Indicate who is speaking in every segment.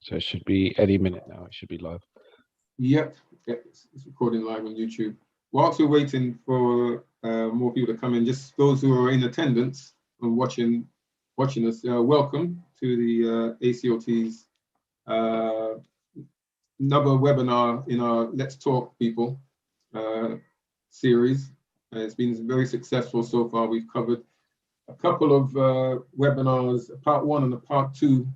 Speaker 1: So it should be any minute now. It should be live.
Speaker 2: Yep, it's recording live on YouTube. Whilst we're waiting for more people to come in, just those who are in attendance and watching us, welcome to the ACOT's another webinar in our Let's Talk People series. It's been very successful so far. We've covered a couple of webinars, part 1 and a part 2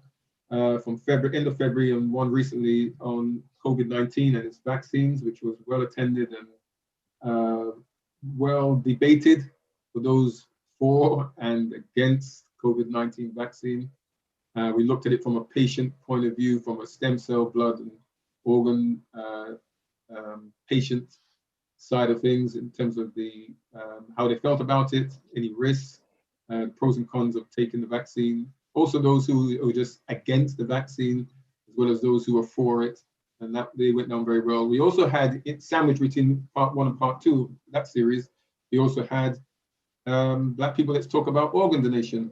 Speaker 2: from end of February, and one recently on COVID-19 and its vaccines, which was well attended and well debated for those for and against COVID-19 vaccine. We looked at it from a patient point of view, from a stem cell, blood and organ patient side of things, in terms of the how they felt about it, any risks, pros and cons of taking the vaccine. Also those who are just against the vaccine, as well as those who are for it, and that they went down very well. We also had it sandwiched between part 1 and part 2 of that series. We also had Black People Let's Talk About Organ Donation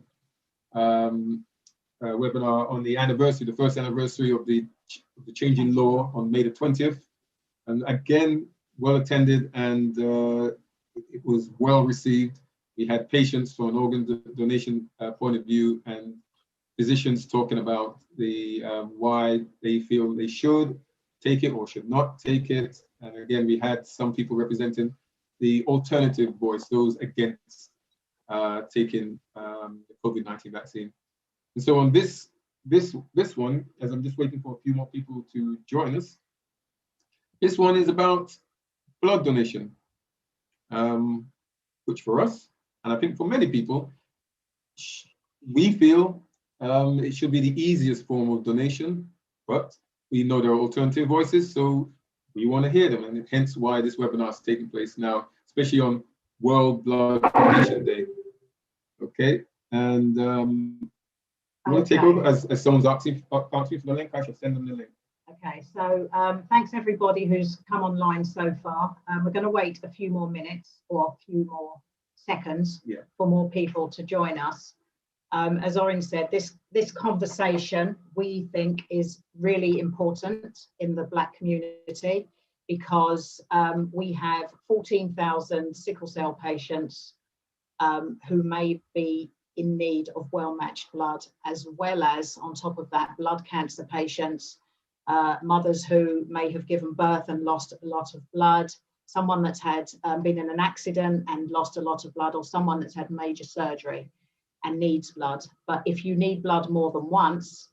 Speaker 2: webinar on the anniversary, the first anniversary of the changing law on May the 20th. And again, well attended, and it was well received. We had patients from an organ donation point of view, and physicians talking about the why they feel they should take it or should not take it. And again, we had some people representing the alternative voice, those against taking the COVID-19 vaccine. And so on this one, as I'm just waiting for a few more people to join us, this one is about blood donation, which for us, and I think for many people, we feel it should be the easiest form of donation, but we know there are alternative voices, so we want to hear them, and hence why this webinar is taking place now, especially on World Blood Donation Day. Okay, and you want to take over as someone's asking for the link? I should send them the link.
Speaker 3: Okay, so thanks everybody who's come online so far. We're going to wait a few more minutes or a few more seconds for more people to join us. As Orin said, this conversation we think is really important in the Black community, because we have 14,000 sickle cell patients who may be in need of well-matched blood, as well as, on top of that, blood cancer patients, mothers who may have given birth and lost a lot of blood, someone that's had been in an accident and lost a lot of blood, or someone that's had major surgery and needs blood. But if you need blood more than once,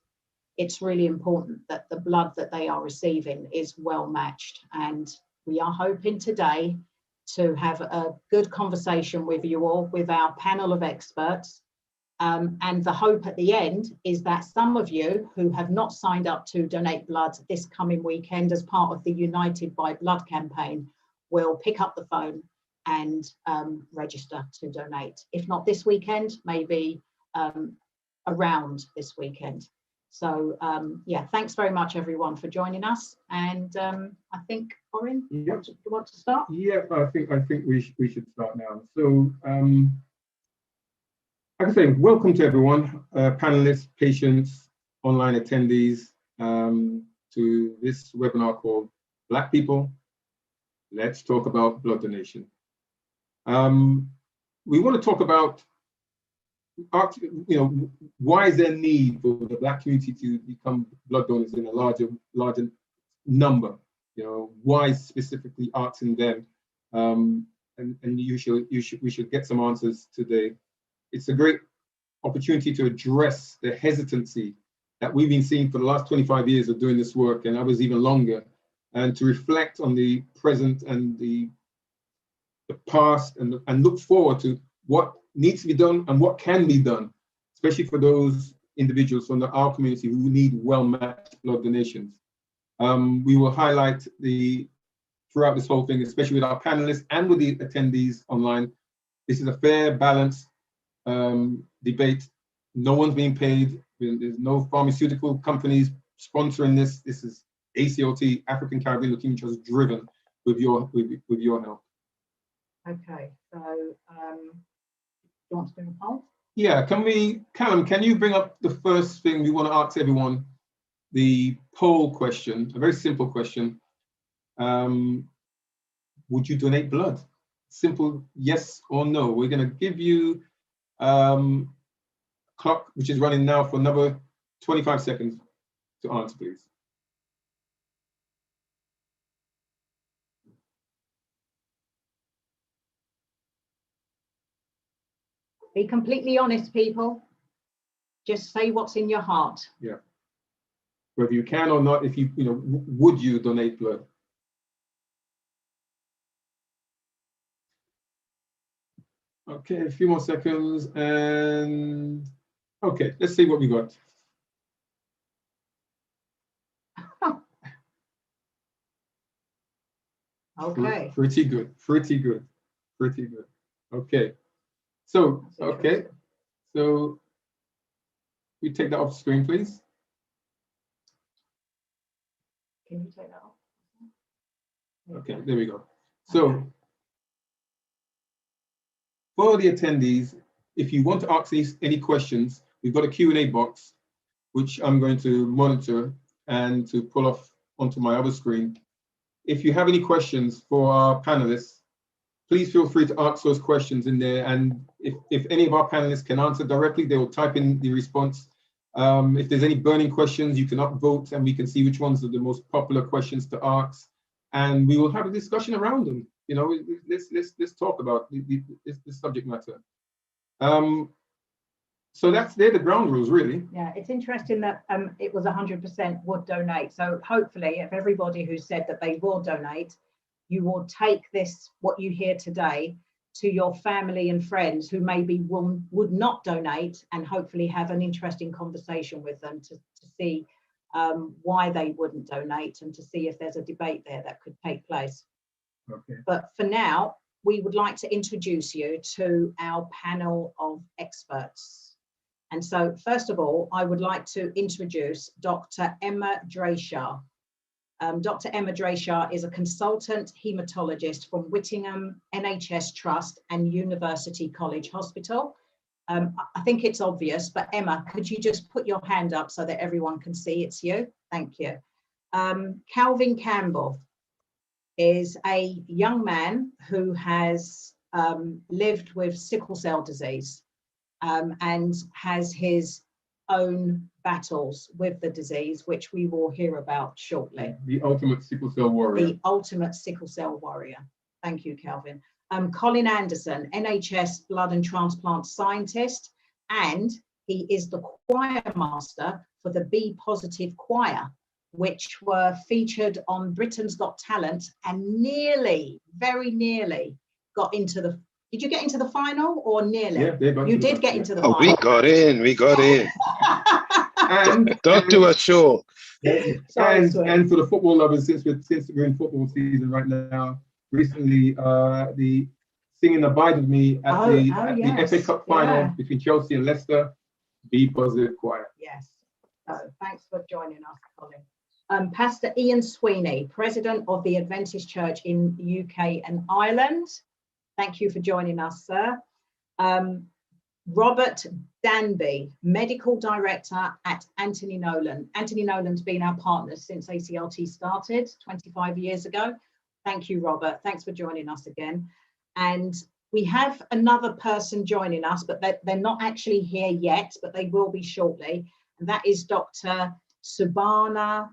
Speaker 3: it's really important that the blood that they are receiving is well matched. And we are hoping today to have a good conversation with you all, with our panel of experts. And the hope at the end is that some of you who have not signed up to donate blood this coming weekend as part of the United by Blood campaign will pick up the phone and register to donate. If not this weekend, maybe around this weekend. So yeah, thanks very much everyone for joining us. And I think, Orin, you want to start?
Speaker 2: Yeah, I think we should start now. So like I say, welcome to everyone, panelists, patients, online attendees, to this webinar called Black People, Let's Talk About Blood Donation. We want to talk about, why is there need for the Black community to become blood donors in a larger number? Why specifically asking them? And we should get some answers today. It's a great opportunity to address the hesitancy that we've been seeing for the last 25 years of doing this work, and others even longer, and to reflect on the present and the past, and look forward to what needs to be done and what can be done, especially for those individuals from our community who need well-matched blood donations. We will highlight throughout this whole thing, especially with our panelists and with the attendees online. This is a fair, balanced debate. No one's being paid. There's no pharmaceutical companies sponsoring this. This is ACOT, African Caribbean Leukemia Trust, driven with your help.
Speaker 3: Okay, so you want to bring a poll?
Speaker 2: Yeah, Callum, can you bring up the first thing we want to ask everyone the poll question, a very simple question. Would you donate blood? Simple yes or no. We're going to give you clock, which is running now for another 25 seconds to answer, please.
Speaker 3: Be completely honest, people. Just say what's in your heart.
Speaker 2: Yeah. Whether you can or not, if you know, would you donate blood? Okay, a few more seconds, and okay, let's see what we got.
Speaker 3: Okay.
Speaker 2: Pretty good, pretty good, pretty good. Okay, so okay, so we take that off screen, please.
Speaker 3: Can you take that off?
Speaker 2: Okay, there we go. So for the attendees, if you want to ask any questions, we've got a Q&A box, which I'm going to monitor and to pull off onto my other screen. If you have any questions for our panelists, please feel free to ask those questions in there. And if any of our panelists can answer directly, they will type in the response. If there's any burning questions, you can upvote and we can see which ones are the most popular questions to ask. And we will have a discussion around them. You know, let's talk about this subject matter. So they're the ground rules, really.
Speaker 3: Yeah, it's interesting that it was 100% would donate. So hopefully, if everybody who said that they will donate, you will take this, what you hear today, to your family and friends who maybe would not donate, and hopefully have an interesting conversation with them to see why they wouldn't donate, and to see if there's a debate there that could take place.
Speaker 2: Okay.
Speaker 3: But for now, we would like to introduce you to our panel of experts. And so, first of all, I would like to introduce Dr. Emma Drayshar. Dr. Emma Drayshar is a consultant haematologist from Whittingham NHS Trust and University College Hospital. I think it's obvious, but Emma, could you just put your hand up so that everyone can see it's you? Thank you. Calvin Campbell is a young man who has lived with sickle cell disease and has his own battles with the disease, which we will hear about shortly.
Speaker 2: The ultimate sickle cell warrior.
Speaker 3: The ultimate sickle cell warrior. Thank you, Calvin. Colin Anderson, NHS blood and transplant scientist, and he is the choir master for the B Positive choir, which were featured on Britain's Got Talent and nearly, very nearly got into the, did you get into the final or nearly?
Speaker 2: Yeah,
Speaker 3: you did get into the
Speaker 1: final.
Speaker 3: We
Speaker 1: got in.
Speaker 2: And
Speaker 1: don't do us short.
Speaker 3: Sorry,
Speaker 2: and for the football lovers, since we're in football season right now, recently the Singing Abide With Me at the FA Cup final between Chelsea and Leicester, B Positive choir.
Speaker 3: Yes. Thanks for joining us, Colin. Pastor Ian Sweeney, President of the Adventist Church in the UK and Ireland. Thank you for joining us, sir. Robert Danby, Medical Director at Anthony Nolan. Anthony Nolan's been our partner since ACLT started 25 years ago. Thank you, Robert. Thanks for joining us again. And we have another person joining us, but they're not actually here yet, but they will be shortly. And that is Dr. Subhana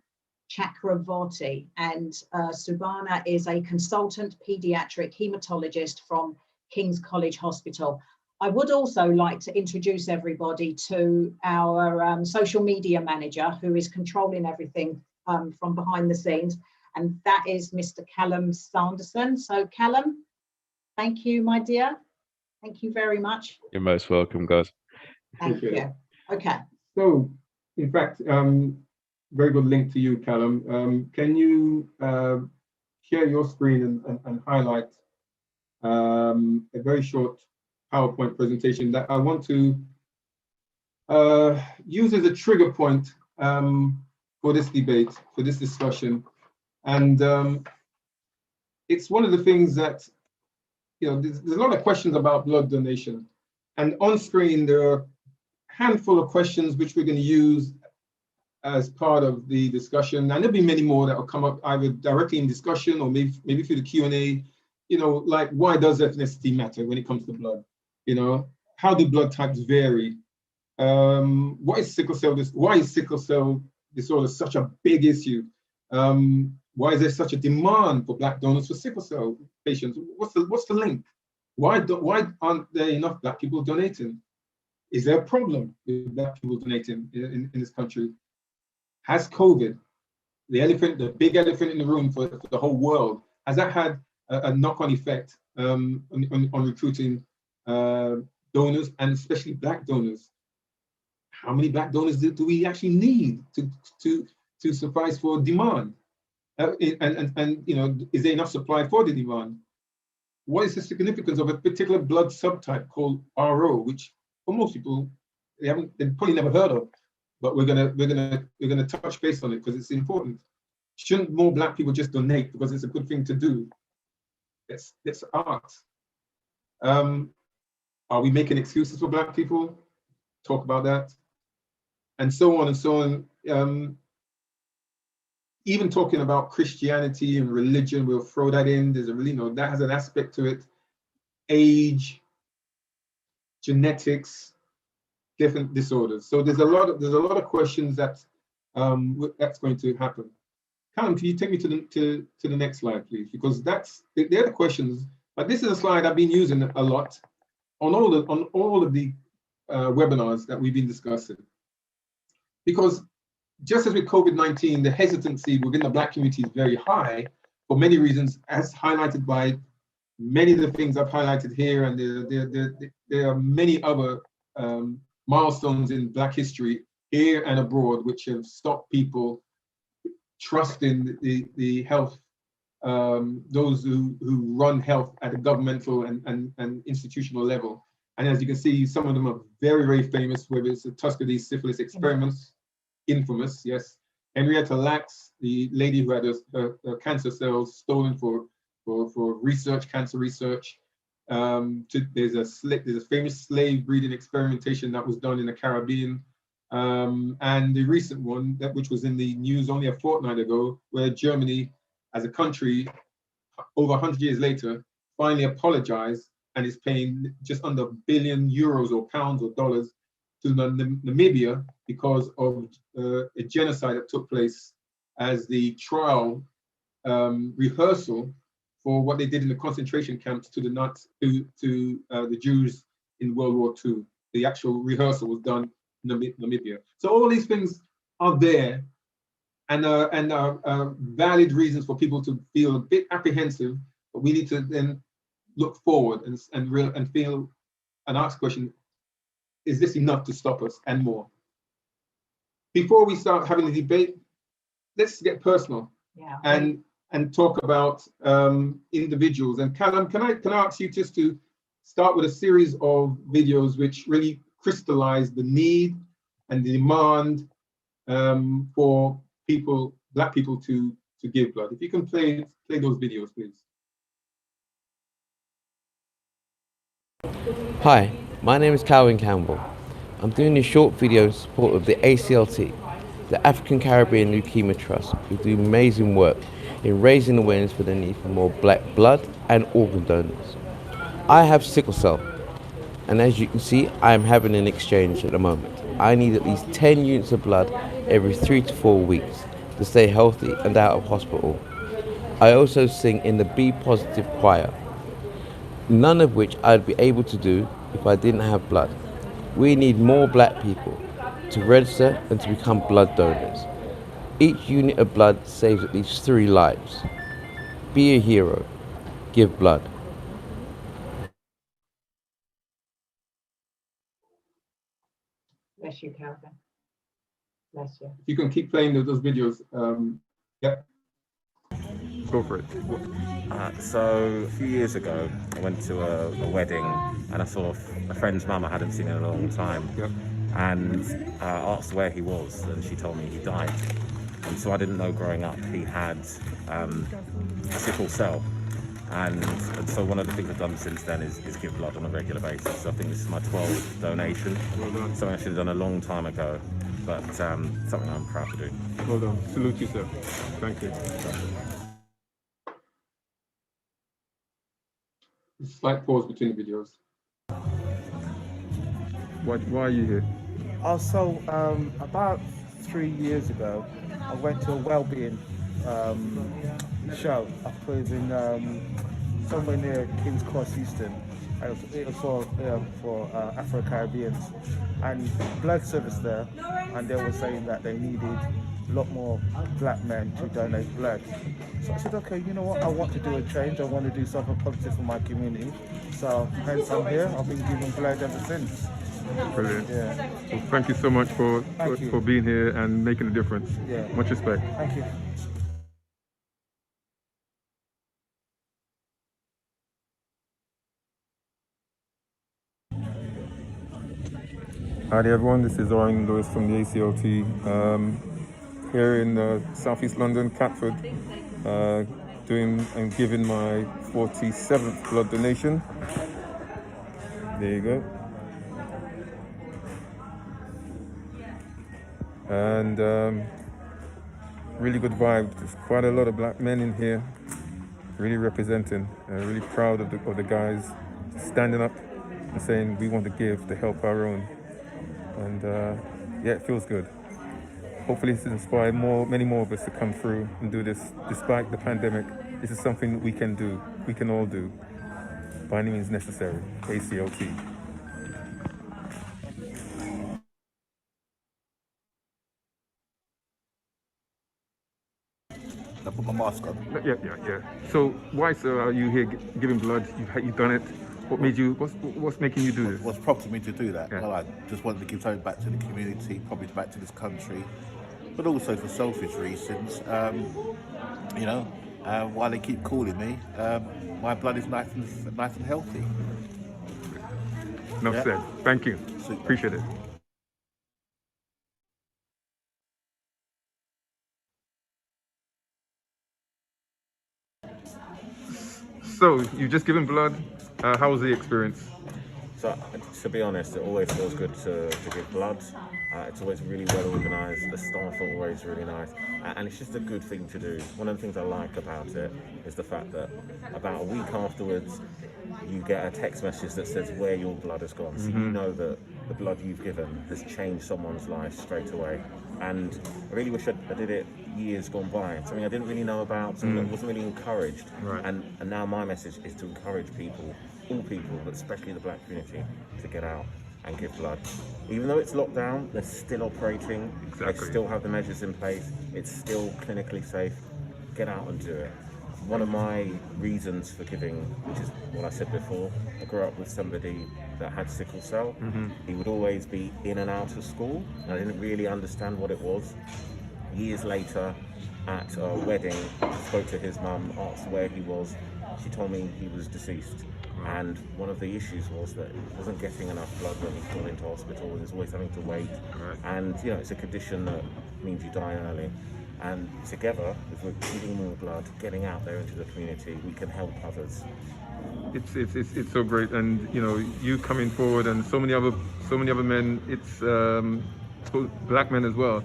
Speaker 3: Chakravorty. And Subhana is a consultant pediatric haematologist from King's College Hospital. I would also like to introduce everybody to our social media manager, who is controlling everything from behind the scenes, and that is Mr. Callum Sanderson. So Callum, thank you, my dear. Thank you very much.
Speaker 1: You're most welcome, guys.
Speaker 3: Thank you. Okay.
Speaker 2: So, in fact, very good link to you, Callum. Can you share your screen and highlight a very short PowerPoint presentation that I want to use as a trigger point for this debate, for this discussion. And it's one of the things that, you know, there's a lot of questions about blood donation. And on screen, there are a handful of questions which we're going to use as part of the discussion, and there'll be many more that will come up either directly in discussion or maybe through the Q&A. You know, like, why does ethnicity matter when it comes to blood? You know, how do blood types vary? What is sickle cell? Why is sickle cell disorder such a big issue? Why is there such a demand for Black donors for sickle cell patients? What's the link? Why aren't there enough Black people donating? Is there a problem with Black people donating in this country? Has COVID, the big elephant in the room for the whole world, has that had a knock-on effect on recruiting donors, and especially Black donors? How many Black donors do we actually need to suffice for demand? And you know, is there enough supply for the demand? What is the significance of a particular blood subtype called RO, which for most people they've probably never heard of, but we're gonna touch base on it because it's important. Shouldn't more Black people just donate because it's a good thing to do? That's art. Are we making excuses for Black people? Talk about that, and so on and so on. Even talking about Christianity and religion, we'll throw that in. There's a really, you know, that has an aspect to it. Age, genetics, different disorders. So there's a lot of questions that's going to happen. Callum, can you take me to the next slide, please? Because they're the questions. But this is a slide I've been using a lot on all of the webinars that we've been discussing. Because just as with COVID-19, the hesitancy within the Black community is very high for many reasons, as highlighted by many of the things I've highlighted here, and there are many other milestones in Black history here and abroad which have stopped people trusting the health, those who run health at a governmental and institutional level. And as you can see, some of them are very, very famous, whether it's the Tuskegee syphilis experiments, infamous, yes. Henrietta Lacks, the lady who had her cancer cells stolen for research, cancer research. There's a famous slave breeding experimentation that was done in the Caribbean. And the recent one, which was in the news only a fortnight ago, where Germany, as a country, over 100 years later, finally apologized and is paying just under €1 billion or pounds or dollars to Namibia because of a genocide that took place as the trial rehearsal for what they did in the concentration camps to the Jews in World War II. The actual rehearsal was done in Namibia. So all these things are there, and are valid reasons for people to feel a bit apprehensive. But we need to then look forward and feel and ask the question: is this enough to stop us, and more? Before we start having the debate, let's get personal.
Speaker 3: Yeah.
Speaker 2: And talk about individuals. And Callum, can I ask you just to start with a series of videos which really crystallize the need and the demand for Black people to give blood. If you can play those videos, please.
Speaker 4: Hi, my name is Campbell. I'm doing a short video in support of the ACLT, the African Caribbean Leukemia Trust, who do amazing work in raising awareness for the need for more Black blood and organ donors. I have sickle cell, and as you can see, I am having an exchange at the moment. I need at least 10 units of blood every 3 to 4 weeks to stay healthy and out of hospital. I also sing in the Be Positive choir, none of which I'd be able to do if I didn't have blood. We need more Black people to register and to become blood donors. Each unit of blood saves at least 3 lives. Be a hero. Give blood.
Speaker 3: Bless you, Calvin. Bless you.
Speaker 2: If you can keep playing those videos. Yeah.
Speaker 1: Go for it.
Speaker 5: So a few years ago, I went to a wedding, and I saw a friend's mum I hadn't seen in a long time.
Speaker 2: Yep.
Speaker 5: And asked where he was, and she told me he died. And so I didn't know growing up he had sickle cell. And so one of the things I've done since then is give blood on a regular basis. So I think this is my 12th donation. So I should have done a long time ago. but something I'm proud to do.
Speaker 1: Well done. Salute you, sir. Thank you.
Speaker 2: Slight pause between the videos.
Speaker 1: Why are you here?
Speaker 6: Also, about 3 years ago, I went to a well-being show up in somewhere near King's Cross, Houston. It was for Afro-Caribbeans, and blood service there, and they were saying that they needed a lot more black men to donate blood. So I said, okay, you know what, I want to do a change, I want to do something positive for my community. So hence I'm here, I've been giving blood ever since.
Speaker 1: Brilliant.
Speaker 6: Yeah.
Speaker 1: Well, thank you so much for
Speaker 6: you.
Speaker 1: being here and making a difference.
Speaker 6: Yeah.
Speaker 1: Much respect.
Speaker 6: Thank you.
Speaker 1: Hi there everyone, this is Oren Lewis from the ACLT here in southeast London, Catford, doing and giving my 47th blood donation. There you go. And really good vibe. There's quite a lot of black men in here, really representing. Really proud of the guys standing up and saying we want to give to help our own. And yeah, it feels good. Hopefully this has inspired many more of us to come through and do this despite the pandemic. This is something we can do, we can all do, by any means necessary. ACLT.
Speaker 7: I put my mask on.
Speaker 1: Yeah. So why, sir, are you here giving blood? You've done it. What made you? What's making you do this?
Speaker 7: What's prompted me to do that?
Speaker 1: Yeah.
Speaker 7: Well, I just wanted to give something back to the community, probably back to this country, but also for selfish reasons. You know, while they keep calling me, my blood is nice and healthy.
Speaker 1: Enough said. Thank you. Appreciate it. So you've just given blood. How was the experience?
Speaker 5: So, to be honest, it always feels good to give blood. It's always really well organised. The staff are always really nice. And it's just a good thing to do. One of the things I like about it is the fact that about a week afterwards, you get a text message that says where your blood has gone. So you know that the blood you've given has changed someone's life straight away. And I really wish I did it years gone by. Something I didn't really know about, something that wasn't really encouraged.
Speaker 1: Right.
Speaker 5: And now my message is to encourage people, all people, but especially the black community, to get out and give blood. Even though it's locked down, they're still operating.
Speaker 1: Exactly.
Speaker 5: They still have the measures in place. It's still clinically safe. Get out and do it. One of my reasons for giving, which is what I said before, I grew up with somebody that had sickle cell. He would always be in and out of school, and I didn't really understand what it was. Years later, at a wedding, I spoke to his mum, asked where he was. She told me he was deceased. And one of the issues was that he wasn't getting enough blood when he's gone into hospital. He was always having to wait.
Speaker 1: Right.
Speaker 5: And, you know, it's a condition that means you die early. And together, if we're giving more blood, getting out there into the community, we can help others.
Speaker 1: It's so great, and you know, you coming forward, and so many other men. It's black men as well,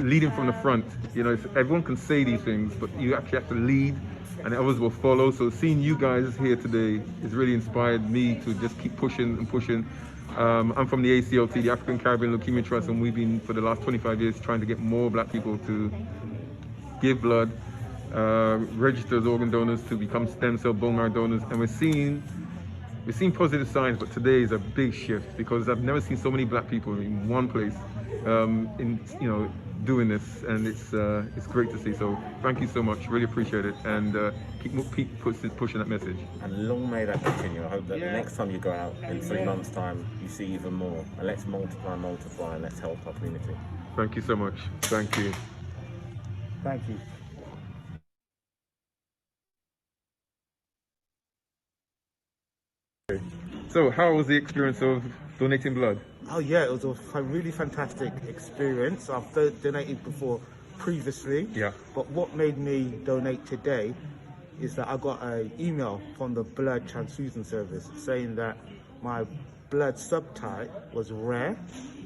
Speaker 1: leading from the front. You know, everyone can say these things, but you actually have to lead, and others will follow. So seeing you guys here today has really inspired me to just keep pushing and pushing. I'm from the ACLT, the African Caribbean Leukemia Trust, and we've been for the last 25 years trying to get more black people to give blood, register as organ donors, to become stem cell bone marrow donors, and we're seeing positive signs. But today is a big shift because I've never seen so many black people in one place, doing this, and it's great to see. So thank you so much, really appreciate it, and keep pushing that message.
Speaker 5: And long may that continue. I hope that the next time you go out in 3 months' time, you see even more. And let's multiply, and let's help our community.
Speaker 1: Thank you so much. Thank you.
Speaker 6: Thank you.
Speaker 1: So how was the experience of donating blood?
Speaker 6: Oh yeah, it was a really fantastic experience. I've donated before previously.
Speaker 1: Yeah.
Speaker 6: But what made me donate today is that I got an email from the blood transfusion service saying that my blood subtype was rare,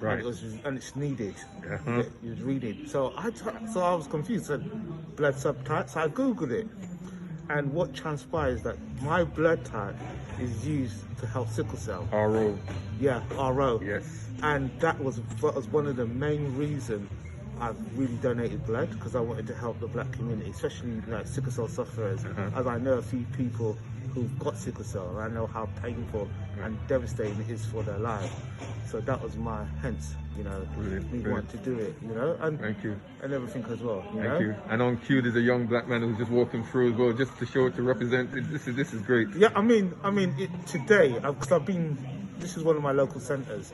Speaker 1: Right.
Speaker 6: and it's needed.
Speaker 1: Uh-huh.
Speaker 6: It was reading. So I was confused. Said blood subtype. So I googled it, and what transpires that my blood type is used to help sickle cell.
Speaker 1: RO.
Speaker 6: Yeah, RO.
Speaker 1: Yes.
Speaker 6: And that was one of the main reasons I've really donated blood, because I wanted to help the black community, especially like sickle cell sufferers, as I know a few people who've got sickle cell, and I know how painful and devastating it is for their lives. So that was my hence, me wanting to do it, and
Speaker 1: Thank you.
Speaker 6: and everything as well.
Speaker 1: Thank you. And on cue, there's a young black man who's just walking through as well, just to show it, to represent. This is great.
Speaker 6: Yeah, today, because this is one of my local centres,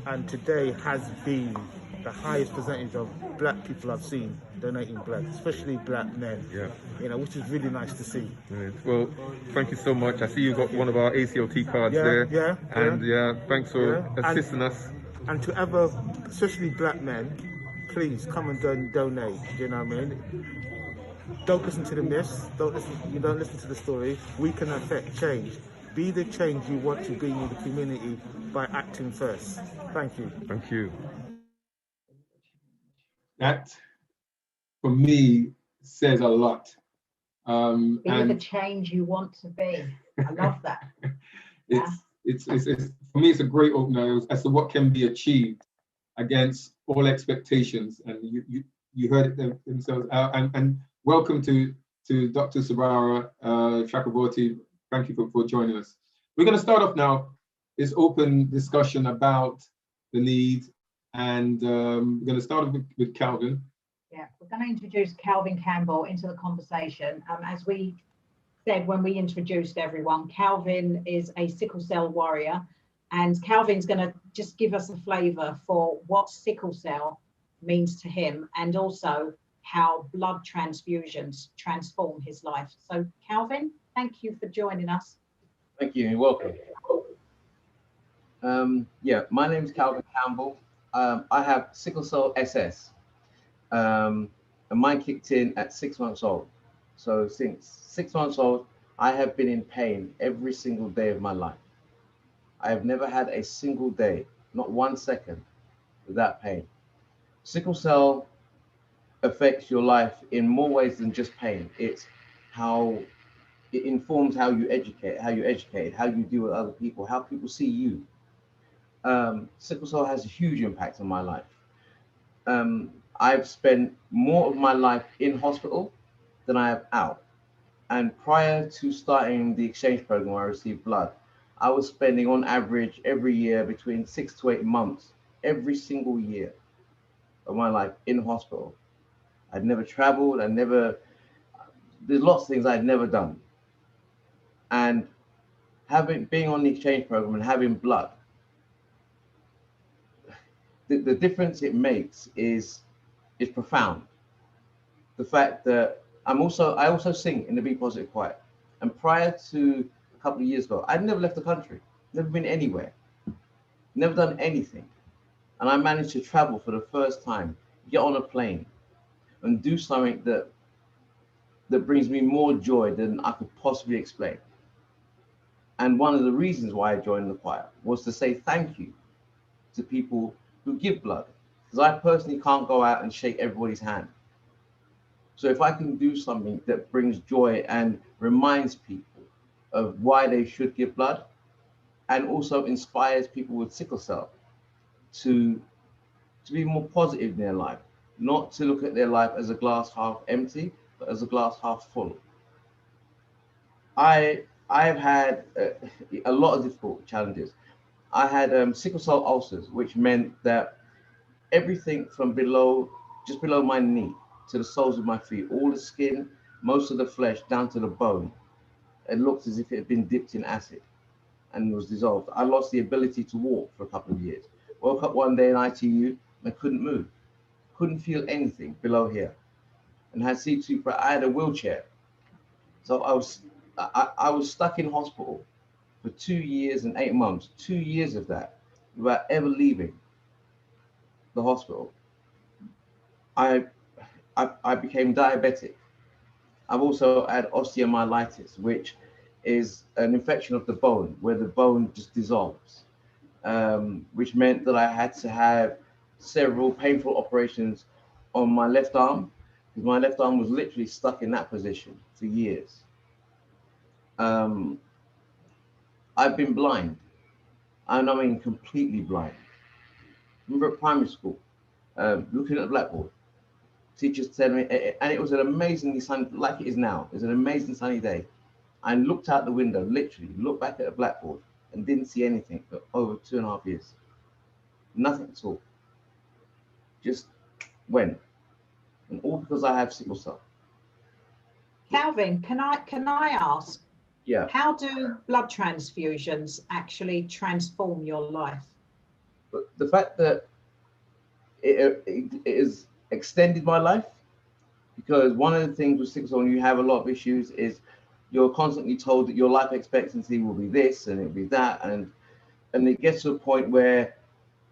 Speaker 6: and today has been the highest percentage of black people I've seen donating blood, especially black men.
Speaker 1: Yeah.
Speaker 6: Which is really nice to see.
Speaker 1: Brilliant. Well, thank you so much. I see you got one of our ACLT cards there.
Speaker 6: Yeah.
Speaker 1: And thanks for assisting us.
Speaker 6: And to ever, especially black men, please come and donate. You know what I mean? Don't listen to the myths. Don't listen to the story. We can affect change. Be the change you want to be in the community by acting first. Thank you.
Speaker 1: Thank you.
Speaker 2: That, for me, says a lot.
Speaker 3: Be the change you want to be. I love that.
Speaker 2: It's for me, it's a great opener as to what can be achieved against all expectations. And you heard it themselves. And welcome to Dr. Sabara Chakraborty. Thank you for joining us. We're going to start off now this open discussion about the need, and we're going to start with Calvin.
Speaker 3: Yeah, we're going to introduce Calvin Campbell into the conversation. As we said when we introduced everyone, Calvin is a sickle cell warrior, and Calvin's going to just give us a flavour for what sickle cell means to him, and also how blood transfusions transform his life. So Calvin, thank you for joining us.
Speaker 4: Thank you, you're welcome. My name is Calvin Campbell. I have sickle cell SS. And mine kicked in at 6 months old. So since 6 months old, I have been in pain every single day of my life. I have never had a single day, not 1 second, without pain. Sickle cell affects your life in more ways than just pain. It's how it informs how you educate, how you deal with other people, how people see you. Sickle cell has a huge impact on my life. I've spent more of my life in hospital than I have out. And prior to starting the exchange program where I received blood, I was spending on average every year between 6 to 8 months, every single year of my life in hospital. I'd never traveled, there's lots of things I'd never done. And being on the exchange program and having blood, the difference it makes is profound. The fact that I also sing in the Be Positive Choir, and prior to a couple of years ago, I'd never left the country, never been anywhere, never done anything, and I managed to travel for the first time, get on a plane, and do something that brings me more joy than I could possibly explain. And one of the reasons why I joined the choir was to say thank you to people who give blood, because I personally can't go out and shake everybody's hand. So if I can do something that brings joy and reminds people of why they should give blood, and also inspires people with sickle cell to be more positive in their life, not to look at their life as a glass half empty, but as a glass half full. I've had a lot of difficult challenges. I had sickle cell ulcers, which meant that everything from just below my knee to the soles of my feet, all the skin, most of the flesh, down to the bone, it looked as if it had been dipped in acid and was dissolved. I lost the ability to walk for a couple of years. Woke up one day in ITU and I couldn't move, couldn't feel anything below here, and had C2, but I had a wheelchair. So I was stuck in hospital for 2 years and 8 months, 2 years of that, without ever leaving the hospital. I became diabetic. I've also had osteomyelitis, which is an infection of the bone, where the bone just dissolves. which meant that I had to have several painful operations on my left arm, because my left arm was literally stuck in that position for years. I've been blind, and I mean completely blind. Remember at primary school, looking at the blackboard, teachers telling me, and it was an amazingly sunny, like it is now, it was an amazing sunny day. I looked out the window, literally looked back at the blackboard and didn't see anything for over 2.5 years. Nothing at all. Just went. And all because I have sickle cell.
Speaker 3: Calvin, can I ask?
Speaker 4: Yeah.
Speaker 3: How do blood transfusions actually transform your life?
Speaker 4: But the fact that it has extended my life, because one of the things with sickle cell, when you have a lot of issues, is you're constantly told that your life expectancy will be this and it'll be that, and it gets to a point where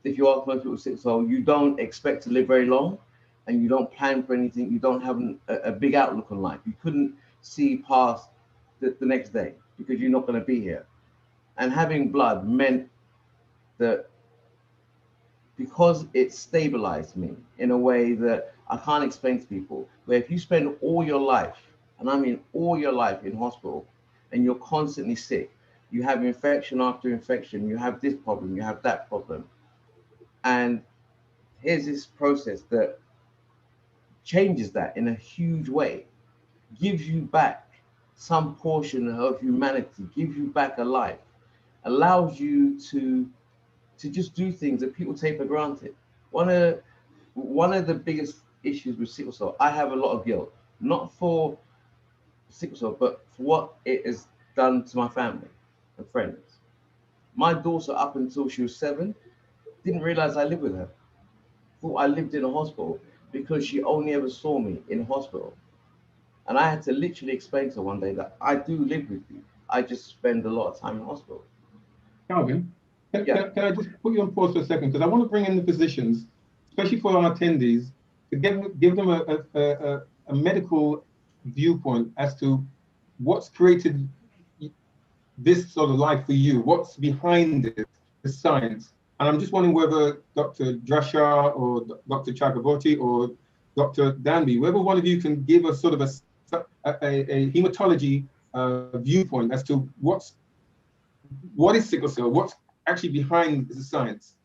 Speaker 4: if you are most people with sickle cell, you don't expect to live very long, and you don't plan for anything. You don't have a big outlook on life. You couldn't see past the next day because you're not going to be here. And having blood meant that, because it stabilized me in a way that I can't explain to people, where if you spend all your life, and I mean all your life, in hospital, and you're constantly sick, you have infection after infection, you have this problem, you have that problem, and here's this process that changes that in a huge way, gives you back some portion of humanity, gives you back a life, allows you to just do things that people take for granted. One of the biggest issues with sickle cell, I have a lot of guilt, not for sickle cell, but for what it has done to my family and friends. My daughter, up until she was 7, didn't realize I lived with her. Thought I lived in a hospital because she only ever saw me in hospital. And I had to literally explain to her one day that I do live with you. I just spend a lot of time in hospital.
Speaker 2: Calvin, can I just put you on pause for a second? Because I want to bring in the physicians, especially for our attendees, to give them a medical viewpoint as to what's created this sort of life for you, what's behind it, the science. And I'm just wondering whether Dr. Drashar or Dr. Chakraborty or Dr. Danby, whether one of you can give us sort of a hematology viewpoint as to what is sickle cell, what's actually behind the science.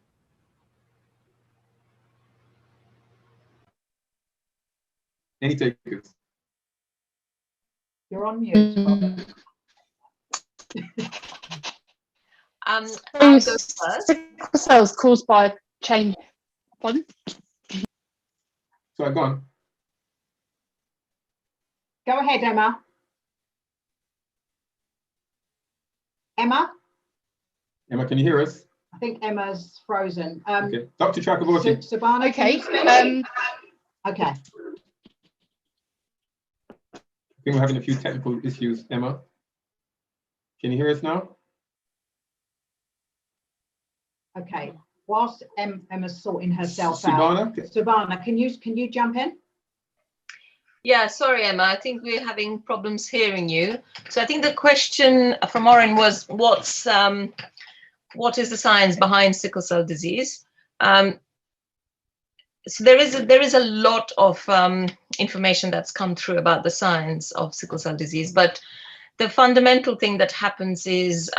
Speaker 2: Any takers?
Speaker 3: You're on mute, Robert.
Speaker 8: I'll go first.
Speaker 9: Sickle cell is caused by change. Pardon?
Speaker 2: Sorry, go on.
Speaker 3: Go ahead, Emma. Emma?
Speaker 2: Emma, can you hear us?
Speaker 3: I think Emma's frozen.
Speaker 2: Okay. Dr. Chakraborty.
Speaker 3: Sabana,
Speaker 9: Okay.
Speaker 3: Okay.
Speaker 2: I think we're having a few technical issues, Emma. Can you hear us now?
Speaker 3: Okay. Whilst Emma's sorting herself
Speaker 2: Sabana?
Speaker 3: out, Sabana, can you jump in?
Speaker 8: Yeah, sorry, Emma. I think we're having problems hearing you. So I think the question from Oren was, what is the science behind sickle cell disease? So there is a lot of information that's come through about the science of sickle cell disease, but the fundamental thing that happens is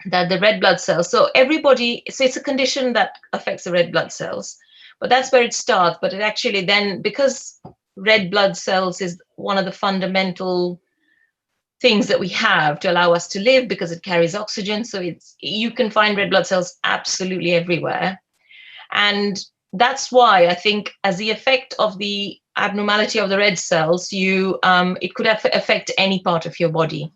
Speaker 8: that the red blood cells, so it's a condition that affects the red blood cells, but that's where it starts. But it actually then, because red blood cells is one of the fundamental things that we have to allow us to live, because it carries oxygen, so you can find red blood cells absolutely everywhere. And that's why I think, as the effect of the abnormality of the red cells, it could affect any part of your body.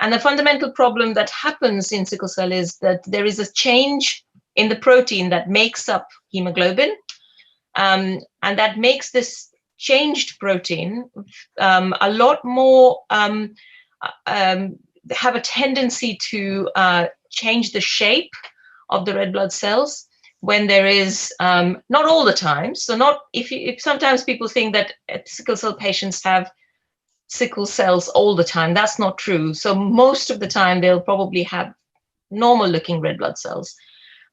Speaker 8: And the fundamental problem that happens in sickle cell is that there is a change in the protein that makes up hemoglobin, and that makes this changed protein a lot more have a tendency to change the shape of the red blood cells when there is not all the time. So not if sometimes people think that sickle cell patients have sickle cells all the time. That's not true. So most of the time they'll probably have normal looking red blood cells.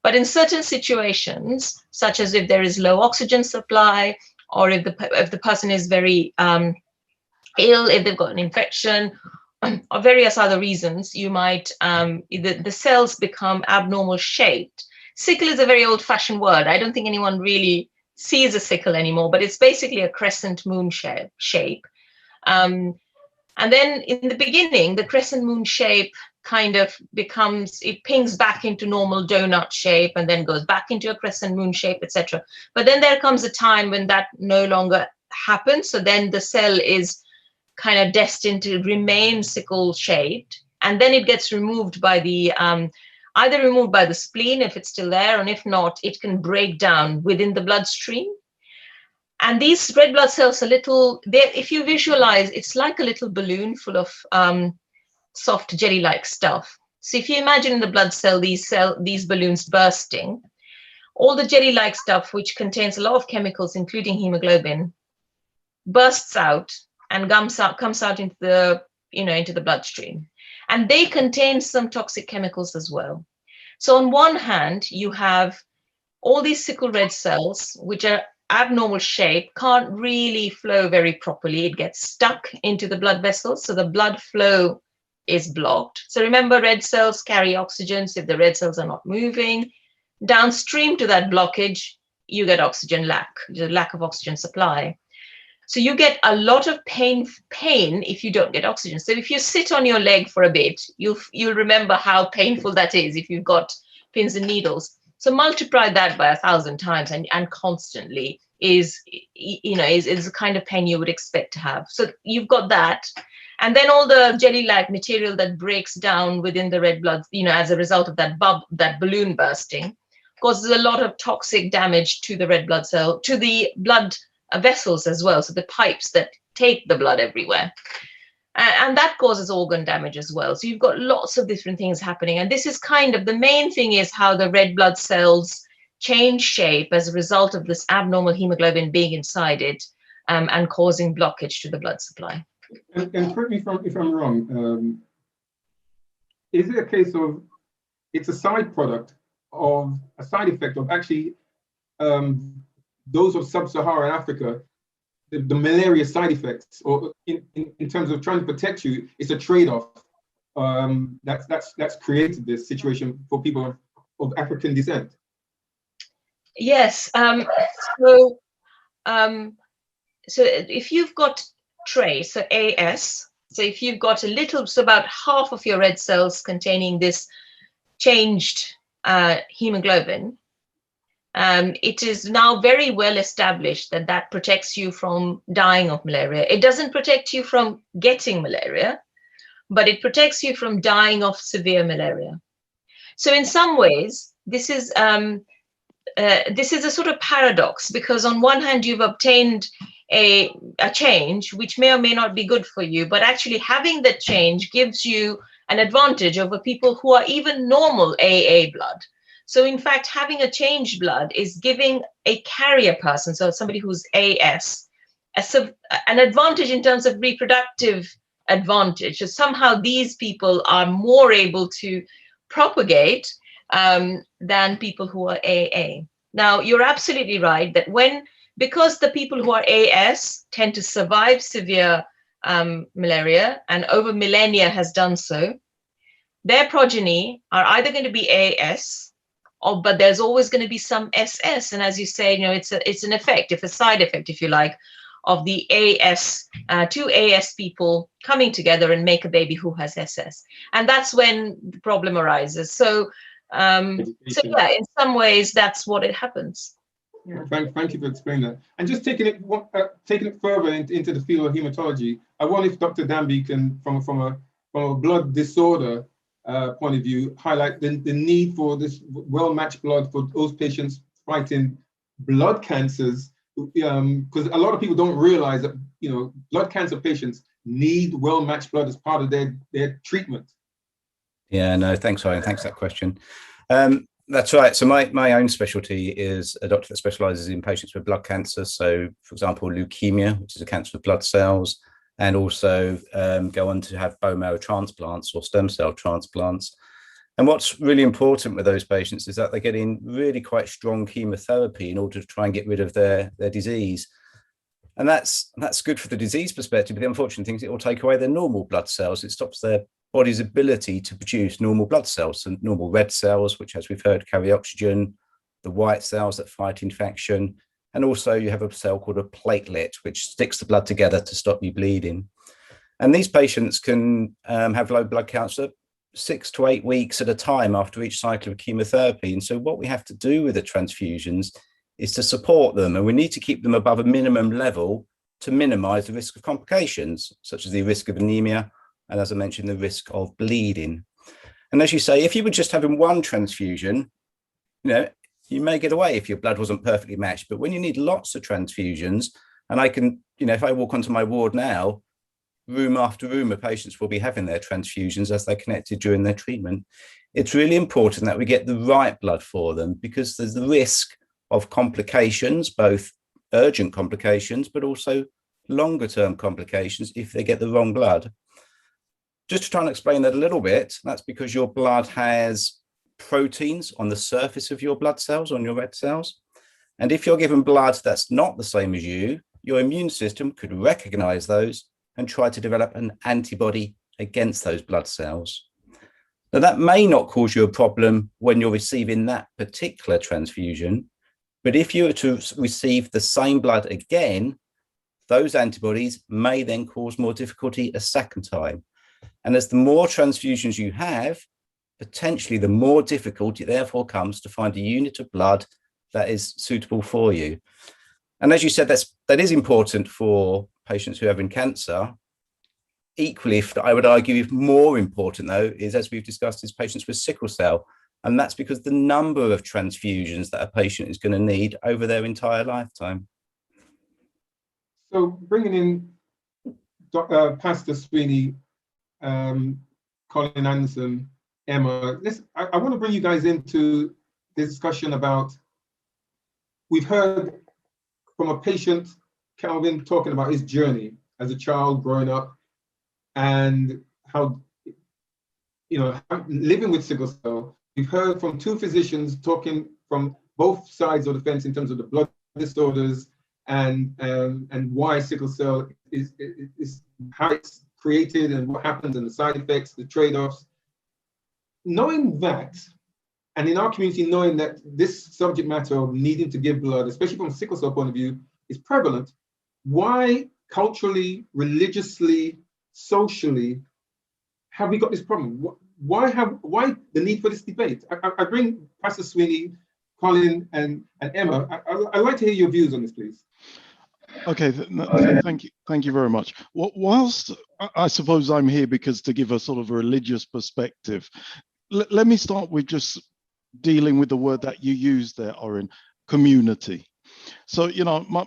Speaker 8: But in certain situations, such as if there is low oxygen supply, or if the person is very ill, if they've got an infection, or various other reasons, you might the cells become abnormal shaped. Sickle is a very old-fashioned word. I don't think anyone really sees a sickle anymore, but it's basically a crescent moon shape. And then in the beginning, the crescent moon shape kind of it pings back into normal donut shape and then goes back into a crescent moon shape, etc. But then there comes a time when that no longer happens. So then the cell is kind of destined to remain sickle shaped, and then it gets removed by the either removed by the spleen if it's still there, and if not, it can break down within the bloodstream. And these red blood cells are if you visualize, it's like a little balloon full of soft jelly-like stuff. So if you imagine in the blood cell, these balloons bursting, all the jelly-like stuff, which contains a lot of chemicals, including hemoglobin, bursts out and comes out into the bloodstream. And they contain some toxic chemicals as well. So on one hand, you have all these sickle red cells, which are abnormal shape, can't really flow very properly. It gets stuck into the blood vessels, so the blood flow is blocked. So remember, red cells carry oxygen. So if the red cells are not moving, downstream to that blockage, you get oxygen lack, the lack of oxygen supply. So you get a lot of pain if you don't get oxygen. So if you sit on your leg for a bit, you'll remember how painful that is if you've got pins and needles. So multiply that by 1,000 times and constantly is the kind of pain you would expect to have. So you've got that. And then all the jelly-like material that breaks down within the red blood, as a result of that balloon bursting, causes a lot of toxic damage to the red blood cell, to the blood vessels as well, so the pipes that take the blood everywhere, and that causes organ damage as well. So you've got lots of different things happening, and this is kind of the main thing, is how the red blood cells change shape as a result of this abnormal hemoglobin being inside it, and causing blockage to the blood supply.
Speaker 2: And correct me if I'm wrong, is it a case of it's a side product of a side effect of actually those of sub-Saharan Africa, the malaria side effects, or in terms of trying to protect you, it's a trade-off that's created this situation for people of African descent?
Speaker 8: Yes. So if you've got trace, so AS, so if you've got so about half of your red cells containing this changed hemoglobin, it is now very well established that protects you from dying of malaria. It doesn't protect you from getting malaria, but it protects you from dying of severe malaria. So in some ways, this is a sort of paradox, because on one hand, you've obtained a change which may or may not be good for you, but actually having that change gives you an advantage over people who are even normal AA blood. So in fact, having a changed blood is giving a carrier person, so somebody who's AS, an advantage in terms of reproductive advantage. So somehow these people are more able to propagate than people who are AA. Now, you're absolutely right that because the people who are AS tend to survive severe malaria, and over millennia has done so, their progeny are either going to be AS, but there's always going to be some SS. And as you say, it's an effect, a side effect, if you like, of the AS, two AS people coming together and make a baby who has SS. And that's when the problem arises. So yeah, in some ways, that's what it happens.
Speaker 2: Yeah, thank you for explaining that. And just taking it further into the field of hematology, I wonder if Dr. Danby can, from a blood disorder point of view, highlight the need for this well-matched blood for those patients fighting blood cancers, because a lot of people don't realize that blood cancer patients need well-matched blood as part of their treatment.
Speaker 10: Yeah, no, thanks, Ryan. Thanks for that question. That's right. So my own specialty is a doctor that specialises in patients with blood cancer. So, for example, leukemia, which is a cancer of blood cells, and also go on to have bone marrow transplants or stem cell transplants. And what's really important with those patients is that they're getting really quite strong chemotherapy in order to try and get rid of their disease. And that's good for the disease perspective, but the unfortunate thing is it will take away their normal blood cells. It stops their body's ability to produce normal blood cells, and normal red cells, which, as we've heard, carry oxygen, the white cells that fight infection, and also you have a cell called a platelet, which sticks the blood together to stop you bleeding. And these patients can have low blood counts for 6 to 8 weeks at a time after each cycle of chemotherapy. And so what we have to do with the transfusions is to support them, and we need to keep them above a minimum level to minimize the risk of complications, such as the risk of anemia, and as I mentioned, the risk of bleeding. And as you say, if you were just having one transfusion, you may get away if your blood wasn't perfectly matched. But when you need lots of transfusions, and I can, if I walk onto my ward now, room after room of patients will be having their transfusions as they're connected during their treatment. It's really important that we get the right blood for them, because there's the risk of complications, both urgent complications, but also longer term complications if they get the wrong blood. Just to try and explain that a little bit, that's because your blood has proteins on the surface of your blood cells, on your red cells. And if you're given blood that's not the same as you, your immune system could recognize those and try to develop an antibody against those blood cells. Now, that may not cause you a problem when you're receiving that particular transfusion, but if you were to receive the same blood again, those antibodies may then cause more difficulty a second time. And as the more transfusions you have, potentially the more difficult it therefore comes to find a unit of blood that is suitable for you. And as you said, that is important for patients who are having cancer. Equally, I would argue, more important though, is, as we've discussed, is patients with sickle cell. And that's because the number of transfusions that a patient is going to need over their entire lifetime.
Speaker 2: So bringing in Pastor Sweeney, Colin Anderson, Emma, I want to bring you guys into this discussion about, we've heard from a patient, Calvin, talking about his journey as a child growing up and how, living with sickle cell. We've heard from two physicians talking from both sides of the fence in terms of the blood disorders and why sickle cell is how it's created and what happens and the side effects, the trade-offs. Knowing that, and in our community, knowing that this subject matter of needing to give blood, especially from a sickle cell point of view, is prevalent, why culturally, religiously, socially have we got this problem? Why the need for this debate? I bring Pastor Sweeney, Colin, and Emma. I'd like to hear your views on this, please.
Speaker 11: Okay, thank you very much. Whilst I suppose I'm here because to give a sort of a religious perspective, let me start with just dealing with the word that you used there, Oren, community. So,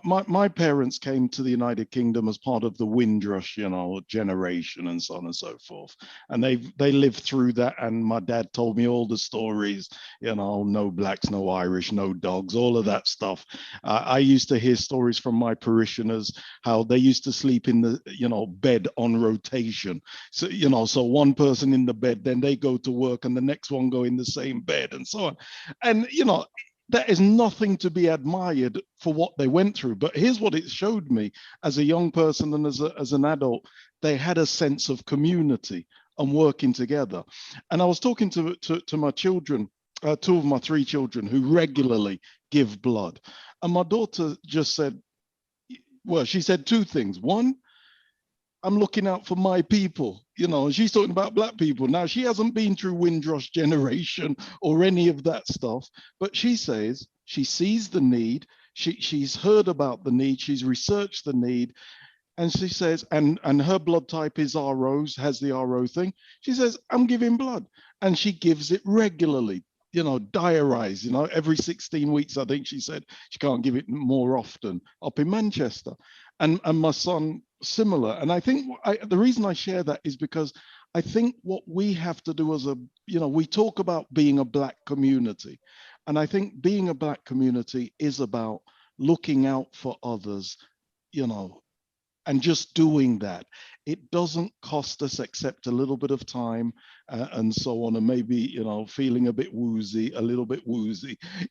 Speaker 11: my parents came to the United Kingdom as part of the Windrush, generation and so on and so forth. And they lived through that. And my dad told me all the stories, no blacks, no Irish, no dogs, all of that stuff. I used to hear stories from my parishioners, how they used to sleep in the, bed on rotation. So, so one person in the bed, then they go to work and the next one go in the same bed and so on. And, that is nothing to be admired for what they went through. But here's what it showed me as a young person and as an adult. They had a sense of community and working together. And I was talking to my children, two of my three children who regularly give blood. And my daughter just said, she said two things. One, I'm looking out for my people, and she's talking about black people. Now, she hasn't been through Windrush generation or any of that stuff, but she says she sees the need. She's heard about the need. She's researched the need. And she says, and her blood type is ROs, has the RO thing. She says, I'm giving blood. And she gives it regularly, diarized, every 16 weeks, I think she said. She can't give it more often up in Manchester. And my son, similar. And I think the reason I share that is because I think what we have to do as we talk about being a black community. And I think being a black community is about looking out for others, And just doing that, it doesn't cost us except a little bit of time and so on, and maybe, you know, feeling a bit woozy,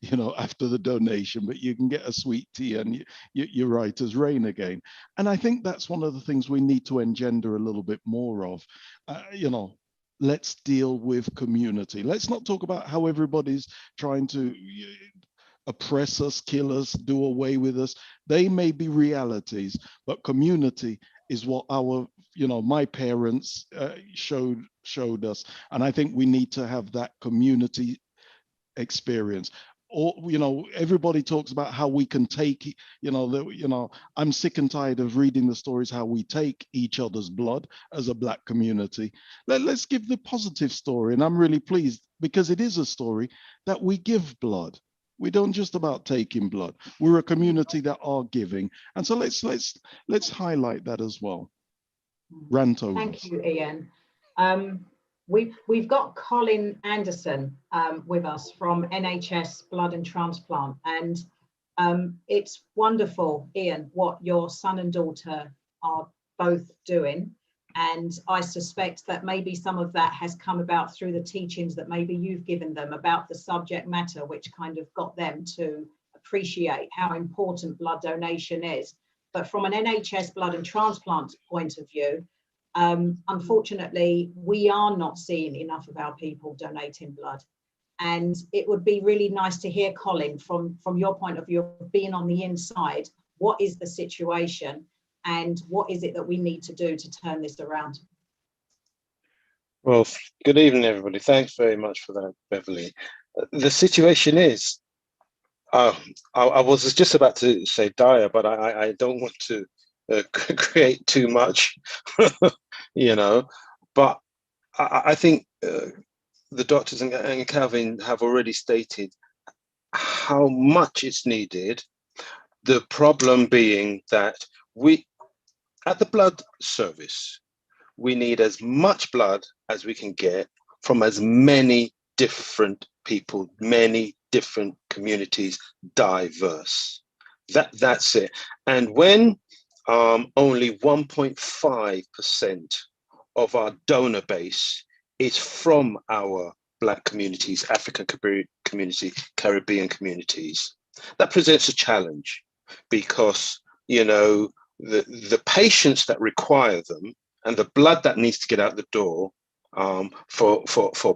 Speaker 11: you know, after the donation, but you can get a sweet tea and you're right as rain again. And I think that's one of the things we need to engender a little bit more of. You know, let's deal with community. Let's not talk about how everybody's trying to oppress us, kill us, do away with us. They may be realities, but community is what our, you know, my parents showed us. And I think we need to have that community experience. Or, you know, everybody talks about how we can take, you know, I'm sick and tired of reading the stories how we take each other's blood as a Black community. Let's give the positive story. And I'm really pleased because it is a story that we give blood. We don't just about taking blood. We're a community that are giving. And so let's highlight that as well. Rant over.
Speaker 3: Thank you, Ian. We've got Colin Anderson with us from NHS Blood and Transplant, and it's wonderful, Ian, what your son and daughter are both doing. And I suspect that maybe some of that has come about through the teachings that maybe you've given them about the subject matter, which kind of got them to appreciate how important blood donation is. But from an NHS blood and transplant point of view, unfortunately, we are not seeing enough of our people donating blood. And it would be really nice to hear, Colin, from your point of view of being on the inside, what is the situation and what is it that we need to do to turn this around?
Speaker 12: Well, good evening, everybody. Thanks very much for that, Beverly. The situation is, I was just about to say dire, but I don't want to create too much, you know, but I think the doctors and Calvin have already stated how much it's needed. The problem being that we, at the blood service, we need as much blood as we can get from as many different people, many different communities, diverse. That's it. And when only 1.5% of our donor base is from our Black communities, African community, Caribbean communities, that presents a challenge because, you know, the patients that require them and the blood that needs to get out the door for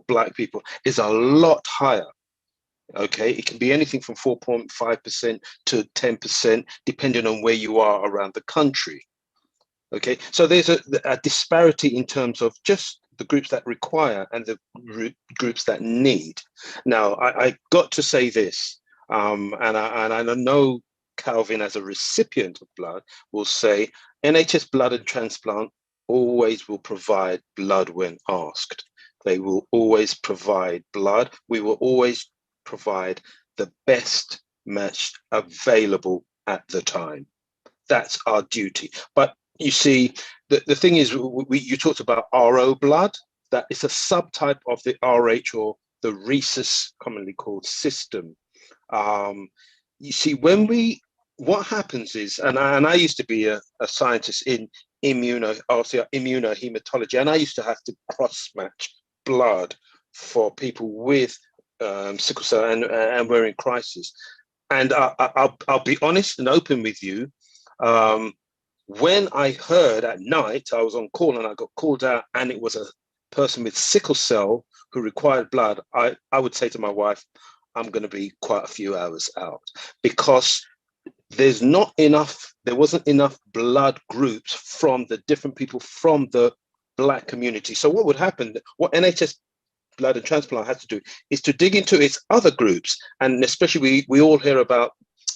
Speaker 12: Black people is a lot higher. Okay, it can be anything from 4.5% to 10%, depending on where you are around the country. Okay, so there's a disparity in terms of just the groups that require and the groups that need. Now, I got to say this, and I know Calvin, as a recipient of blood, will say NHS Blood and Transplant always will provide blood when asked. They will always provide blood. We will always provide the best match available at the time. That's our duty. But you see, the thing is, you talked about RO blood. That is a subtype of the RH, or the rhesus, commonly called system. You see, what happens is, and I used to be a scientist in immunohematology, and I used to have to cross-match blood for people with sickle cell and we're in crisis. And I'll be honest and open with you. When I heard at night, I was on call and I got called out, and it was a person with sickle cell who required blood, I would say to my wife, I'm going to be quite a few hours out, because there wasn't enough blood groups from the different people from the Black community. So what would happen, what NHS Blood and Transplant has to do is to dig into its other groups, and especially we all hear about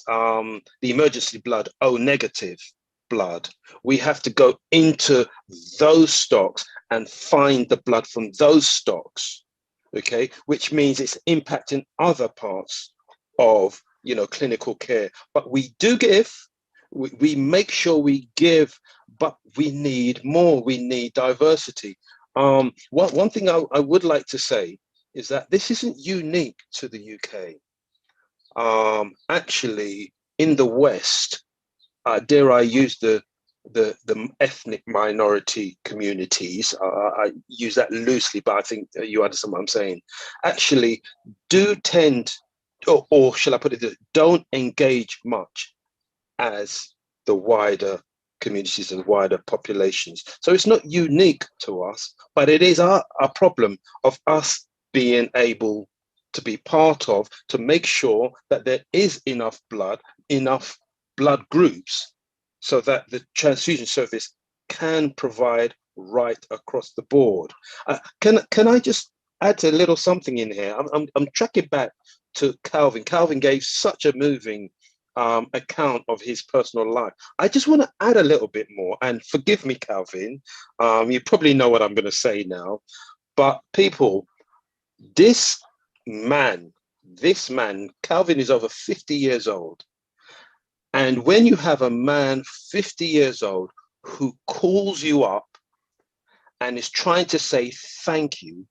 Speaker 12: the emergency blood, O negative blood. We have to go into those stocks and find the blood from those stocks, okay? Which means it's impacting other parts of, you know, clinical care. But we do give, we make sure we give, but we need more, we need diversity. One thing I would like to say is that this isn't unique to the UK. Actually, in the West, dare I use the the ethnic minority communities, I use that loosely, but I think you understand what I'm saying, actually do tend, or shall I put it, don't engage much as the wider communities and wider populations. So it's not unique to us, but it is our problem of us being able to be part of, to make sure that there is enough blood groups, so that the transfusion service can provide right across the board. Can I just add a little something in here? I'm tracking back to Calvin. Calvin gave such a moving account of his personal life. I just want to add a little bit more, and forgive me, Calvin, you probably know what I'm going to say now, but people, this man, Calvin is over 50 years old. And when you have a man 50 years old who calls you up and is trying to say thank you,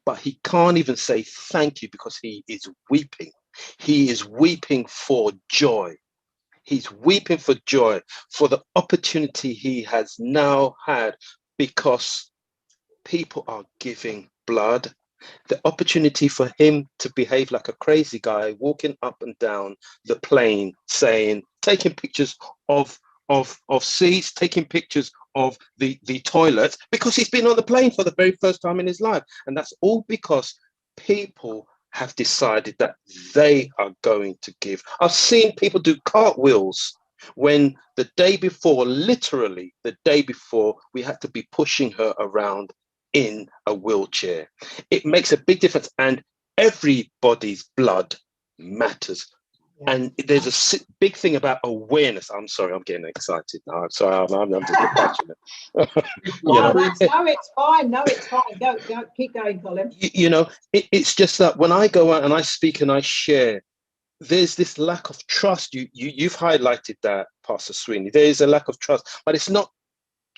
Speaker 12: but he can't even say thank you because he is weeping. He is weeping for joy. He's weeping for joy for the opportunity he has now had, because people are giving blood. The opportunity for him to behave like a crazy guy, walking up and down the plane, taking pictures of seats, taking pictures of the toilets, because he's been on the plane for the very first time in his life. And that's all because people have decided that they are going to give. I've seen people do cartwheels when the day before, literally the day before, we had to be pushing her around in a wheelchair. It makes a big difference, and everybody's blood matters. And there's a big thing about awareness. I'm sorry, I'm getting excited now. I'm sorry, I'm just passionate.
Speaker 3: No, it's fine. No, it's fine. Go, keep going, Colin.
Speaker 12: It's just that when I go out and I speak and I share, there's this lack of trust. You've highlighted that, Pastor Sweeney. There is a lack of trust, but it's not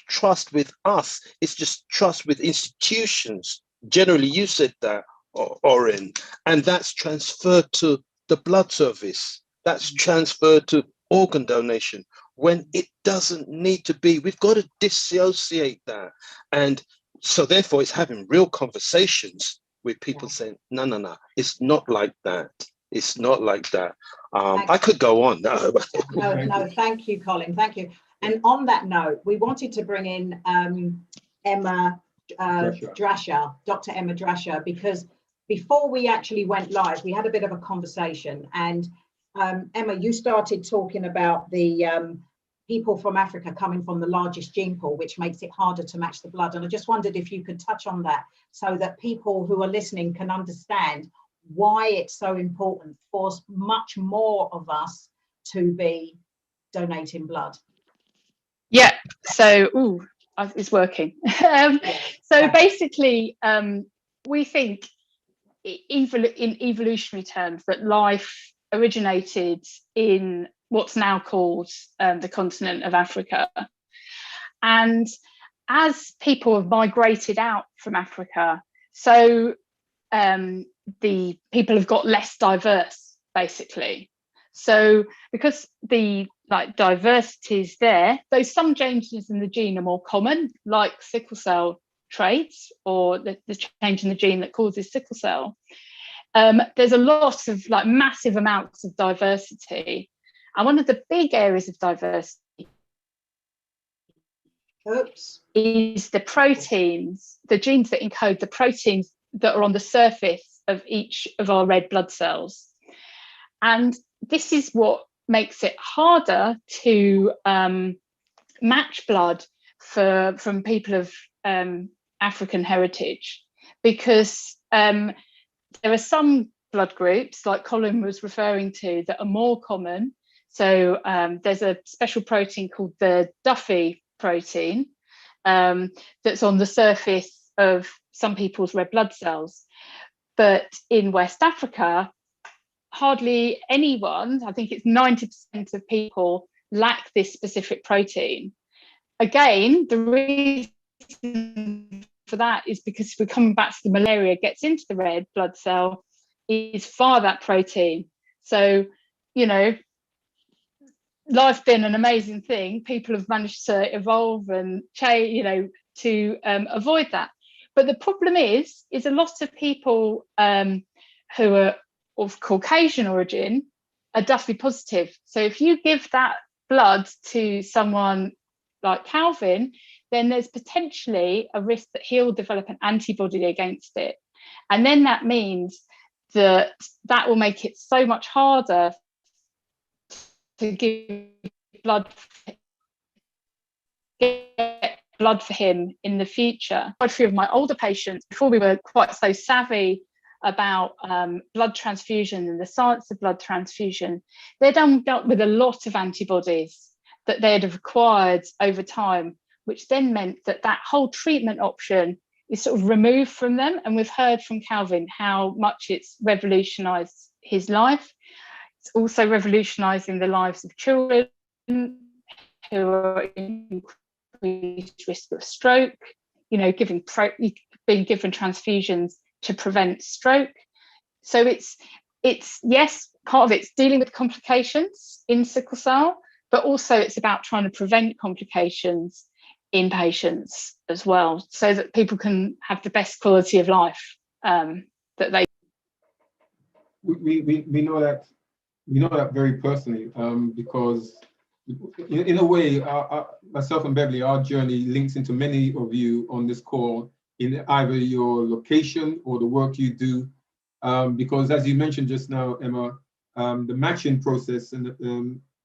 Speaker 12: trust with us. It's just trust with institutions. Generally, you said that, Oren, and that's transferred to the blood service. That's transferred to organ donation when it doesn't need to be. We've got to dissociate that. And so therefore it's having real conversations with people saying, no, it's not like that. It's not like that. I could go on. No,
Speaker 3: thank you, Colin. Thank you. And on that note, we wanted to bring in Emma Drasher, Dr. Emma Drasher, because before we actually went live, we had a bit of a conversation. And Emma, you started talking about the people from Africa coming from the largest gene pool, which makes it harder to match the blood. And I just wondered if you could touch on that so that people who are listening can understand why it's so important for much more of us to be donating blood.
Speaker 9: Yeah, so it's working. So basically, we think in evolutionary terms that life originated in what's now called the continent of Africa. And as people have migrated out from Africa, so the people have got less diverse, basically. So because the diversity is there, though some changes in the gene are more common, like sickle cell traits or the change in the gene that causes sickle cell, there's a lot of massive amounts of diversity. And one of the big areas of diversity is the proteins, the genes that encode the proteins that are on the surface of each of our red blood cells. And this is what makes it harder to match blood from people of African heritage, because there are some blood groups, like Colin was referring to, that are more common. So there's a special protein called the Duffy protein that's on the surface of some people's red blood cells. But in West Africa, hardly anyone, I think it's 90% of people, lack this specific protein. Again, the reason for that is because we're coming back to the malaria gets into the red blood cell is via that protein. So, life's been an amazing thing. People have managed to evolve and change, you know, to avoid that. But the problem is a lot of people who are of Caucasian origin are definitely positive. So if you give that blood to someone like Calvin, then there's potentially a risk that he'll develop an antibody against it. And then that means that will make it so much harder to get blood for him in the future. Quite a few of my older patients, before we were quite so savvy about blood transfusion and the science of blood transfusion, they'd dealt with a lot of antibodies that they'd have acquired over time, which then meant that that whole treatment option is sort of removed from them. And we've heard from Calvin how much it's revolutionised his life. It's also revolutionising the lives of children who are in increased risk of stroke, you know, being given transfusions to prevent stroke. So it's yes, part of it's dealing with complications in sickle cell, but also it's about trying to prevent complications in patients as well, so that people can have the best quality of life that they.
Speaker 2: We know that very personally, because in a way, myself and Beverly, our journey links into many of you on this call in either your location or the work you do, because as you mentioned just now, Emma, the matching process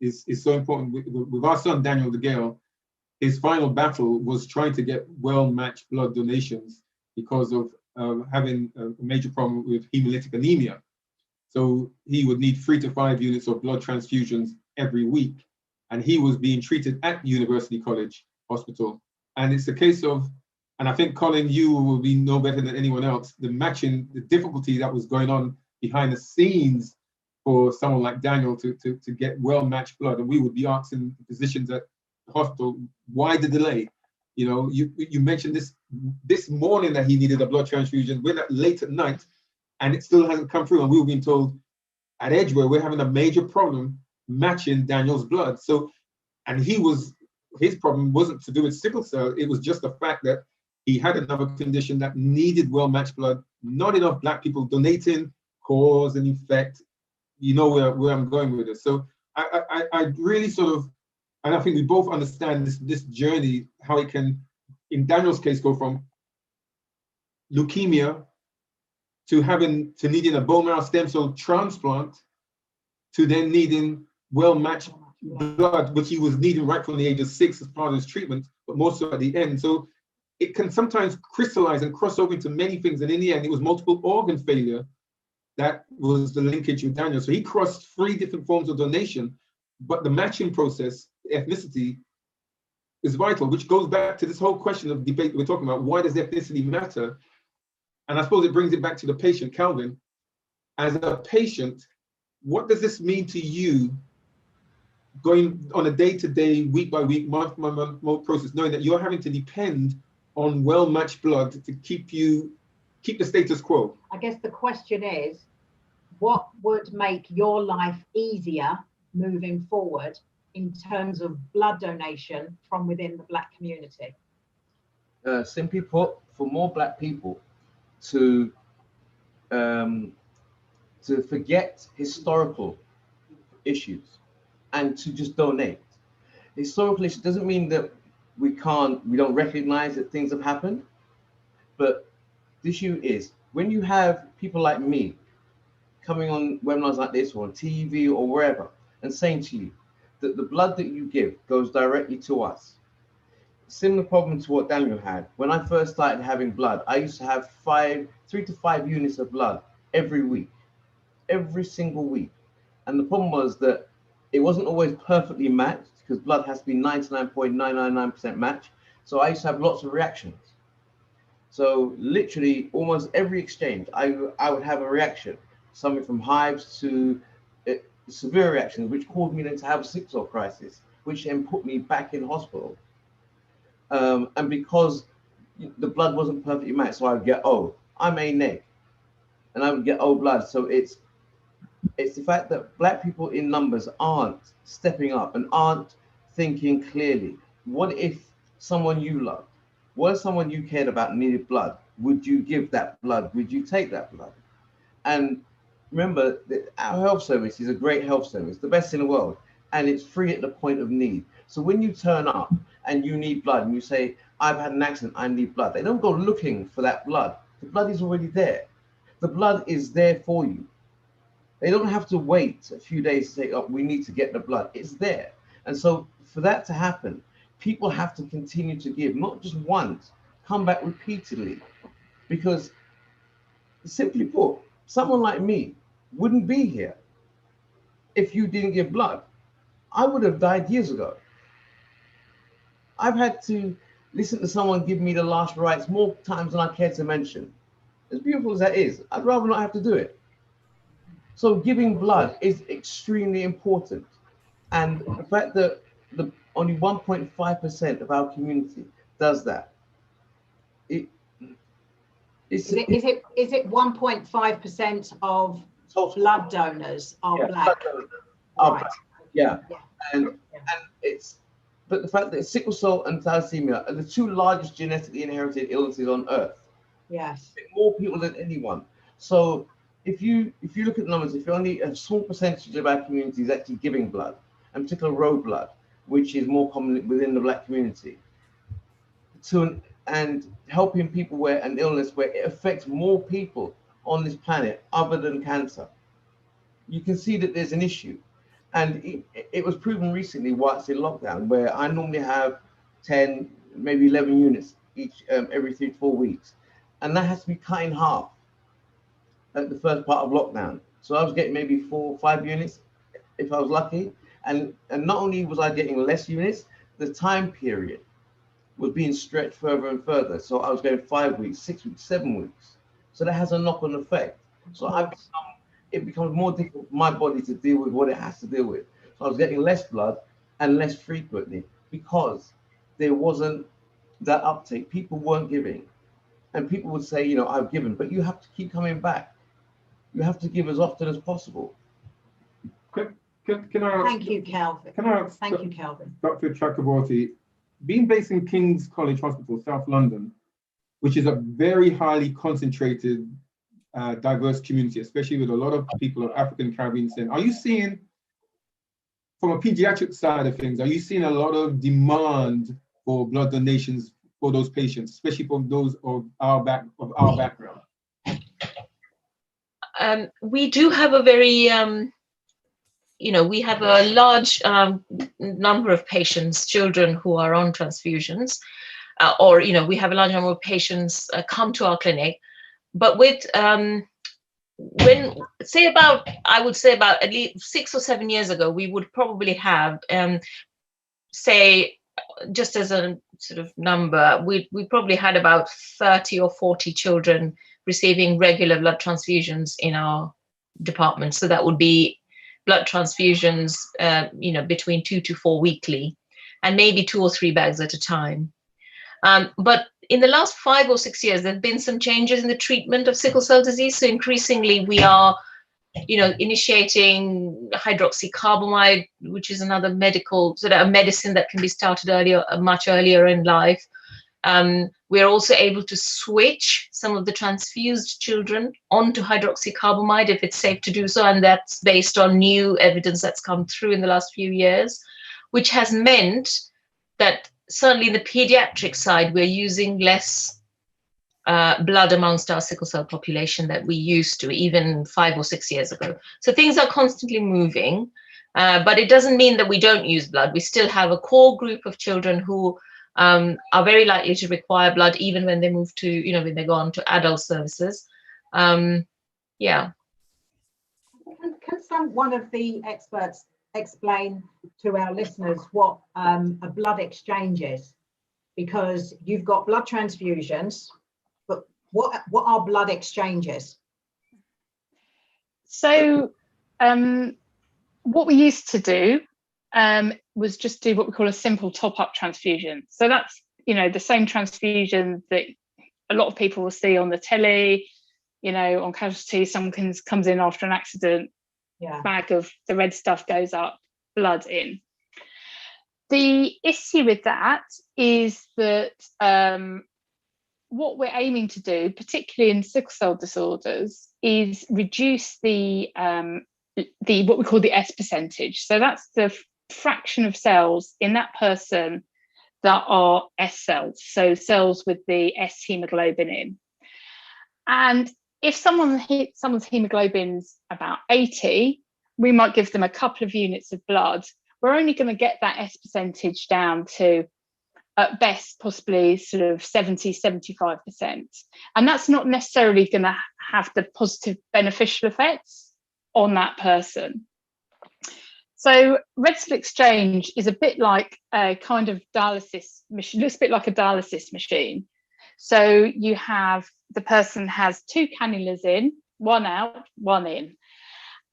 Speaker 2: is so important. With our son Daniel DeGale, his final battle was trying to get well-matched blood donations because of having a major problem with hemolytic anemia. So he would need 3 to 5 units of blood transfusions every week. And he was being treated at University College Hospital. And it's a case of, and I think Colin, you will be no better than anyone else, the matching, the difficulty that was going on behind the scenes for someone like Daniel to get well-matched blood. And we would be asking the physicians at the hospital, why the delay? You know, you mentioned this morning that he needed a blood transfusion. We're that late at night and it still hasn't come through. And we were being told at Edgeware, we're having a major problem matching Daniel's blood. So, and his problem wasn't to do with sickle cell. It was just the fact that he had another condition that needed well-matched blood. Not enough Black people donating, cause and effect. You know where I'm going with this. So I really sort of, and I think we both understand this journey, how it can, in Daniel's case, go from leukemia to needing a bone marrow stem cell transplant, to then needing well-matched blood, which he was needing right from the age of 6 as part of his treatment, but more so at the end. So it can sometimes crystallize and cross over into many things. And in the end, it was multiple organ failure that was the linkage with Daniel. So he crossed 3 different forms of donation, but the matching process, ethnicity, is vital, which goes back to this whole question of debate we're talking about. Why does ethnicity matter? And I suppose it brings it back to the patient, Calvin. As a patient, what does this mean to you going on a day-to-day, week-by-week, month-by-month process, knowing that you're having to depend on well-matched blood to keep the status quo?
Speaker 3: I guess the question is, what would make your life easier moving forward in terms of blood donation from within the Black community?
Speaker 4: Simply put, for more Black people to forget historical issues and to just donate. Historical issues doesn't mean that we don't recognize that things have happened, but the issue is when you have people like me coming on webinars like this or on TV or wherever and saying to you that the blood that you give goes directly to us. Similar problem to what Daniel had. When I first started having blood, I used to have 3 to 5 units of blood every week, every single week. And the problem was that it wasn't always perfectly matched because blood has to be 99.999% matched. So I used to have lots of reactions. So literally almost every exchange, I would have a reaction, something from hives to severe reactions, which caused me then to have a sickle cell crisis, which then put me back in hospital. And because the blood wasn't perfectly matched, so I would get O. I'm A neg, and I would get O blood. So it's It's the fact that black people in numbers aren't stepping up and aren't thinking clearly. What if someone you loved, what if someone you cared about needed blood? Would you give that blood? Would you take that blood? And remember that our health service is a great health service, the best in the world, and it's free at the point of need. So when you turn up and you need blood and you say, I've had an accident, I need blood, they don't go looking for that blood. The blood is already there. The blood is there for you. They don't have to wait a few days to say, oh, we need to get the blood. It's there. And so for that to happen, people have to continue to give, not just once, come back repeatedly. Because simply put, someone like me wouldn't be here if you didn't give blood. I would have died years ago. I've had to listen to someone give me the last rites more times than I care to mention. As beautiful as that is, I'd rather not have to do it. So giving blood is extremely important. And the fact that only 1.5% of our community does that. Is
Speaker 3: it 1.5% of blood donors are black? Right.
Speaker 4: Yeah. And it's, but the fact that sickle cell and thalassemia are the two largest genetically inherited illnesses on earth.
Speaker 3: Yes.
Speaker 4: More people than anyone. So if you look at the numbers, if only a small percentage of our community is actually giving blood, and particularly road blood, which is more common within the black community, and helping people where an illness where it affects more people on this planet other than cancer, you can see that there's an issue. And it was proven recently whilst in lockdown, where I normally have 10, maybe 11 units each every 3 to 4 weeks. And that has to be cut in half at the first part of lockdown. So I was getting maybe 4 or 5 units if I was lucky. And not only was I getting less units, the time period was being stretched further and further. So I was going 5 weeks, 6 weeks, 7 weeks. So that has a knock-on effect. So it becomes more difficult for my body to deal with what it has to deal with. So I was getting less blood and less frequently because there wasn't that uptake. People weren't giving. And people would say, you know, I've given, but you have to keep coming back. You have to give as often as possible.
Speaker 2: Can I ask,
Speaker 3: Thank you, Calvin. Thank you, Calvin.
Speaker 2: Dr. Chakraborty, being based in King's College Hospital, South London, which is a very highly concentrated, diverse community, especially with a lot of people of African Caribbean descent, are you seeing, from a pediatric side of things, are you seeing a lot of demand for blood donations for those patients, especially from those of our background?
Speaker 8: We do have a very, we have a large number of patients, children who are on transfusions, or we have a large number of patients come to our clinic. But with I would say about at least 6 or 7 years ago, we would probably have, say, just as a sort of number, we probably had about 30 or 40 children receiving regular blood transfusions in our department. So that would be blood transfusions, between 2 to 4 weekly, and maybe 2 or 3 bags at a time. But in the last 5 or 6 years, there have been some changes in the treatment of sickle cell disease. So increasingly, we are, initiating hydroxycarbamide, which is another medicine that can be started much earlier in life. We are also able to switch some of the transfused children onto hydroxycarbamide if it's safe to do so, and that's based on new evidence that's come through in the last few years, which has meant that certainly in the pediatric side, we're using less blood amongst our sickle cell population that we used to even 5 or 6 years ago. So things are constantly moving, but it doesn't mean that we don't use blood. We still have a core group of children who are very likely to require blood even when they move to, when they go on to adult services. Yeah.
Speaker 3: Can one of the experts explain to our listeners what a blood exchange is? Because you've got blood transfusions, but what are blood exchanges?
Speaker 9: So what we used to do was just do what we call a simple top-up transfusion. So that's, the same transfusion that a lot of people will see on the telly, on casualty. Someone comes in after an accident, bag of the red stuff goes up, blood in. The issue with that is that what we're aiming to do, particularly in sickle cell disorders, is reduce the what we call the S percentage. So that's the fraction of cells in that person that are S cells, so cells with the S hemoglobin in. And if someone's hemoglobin's about 80, we might give them a couple of units of blood. We're only going to get that S percentage down to, at best, possibly sort of 70, 75%. And that's not necessarily going to have the positive beneficial effects on that person. So Redstone Exchange is a bit like a kind of dialysis machine, looks a bit like a dialysis machine. So you have, the person has 2 cannulas in, 1 out, 1 in.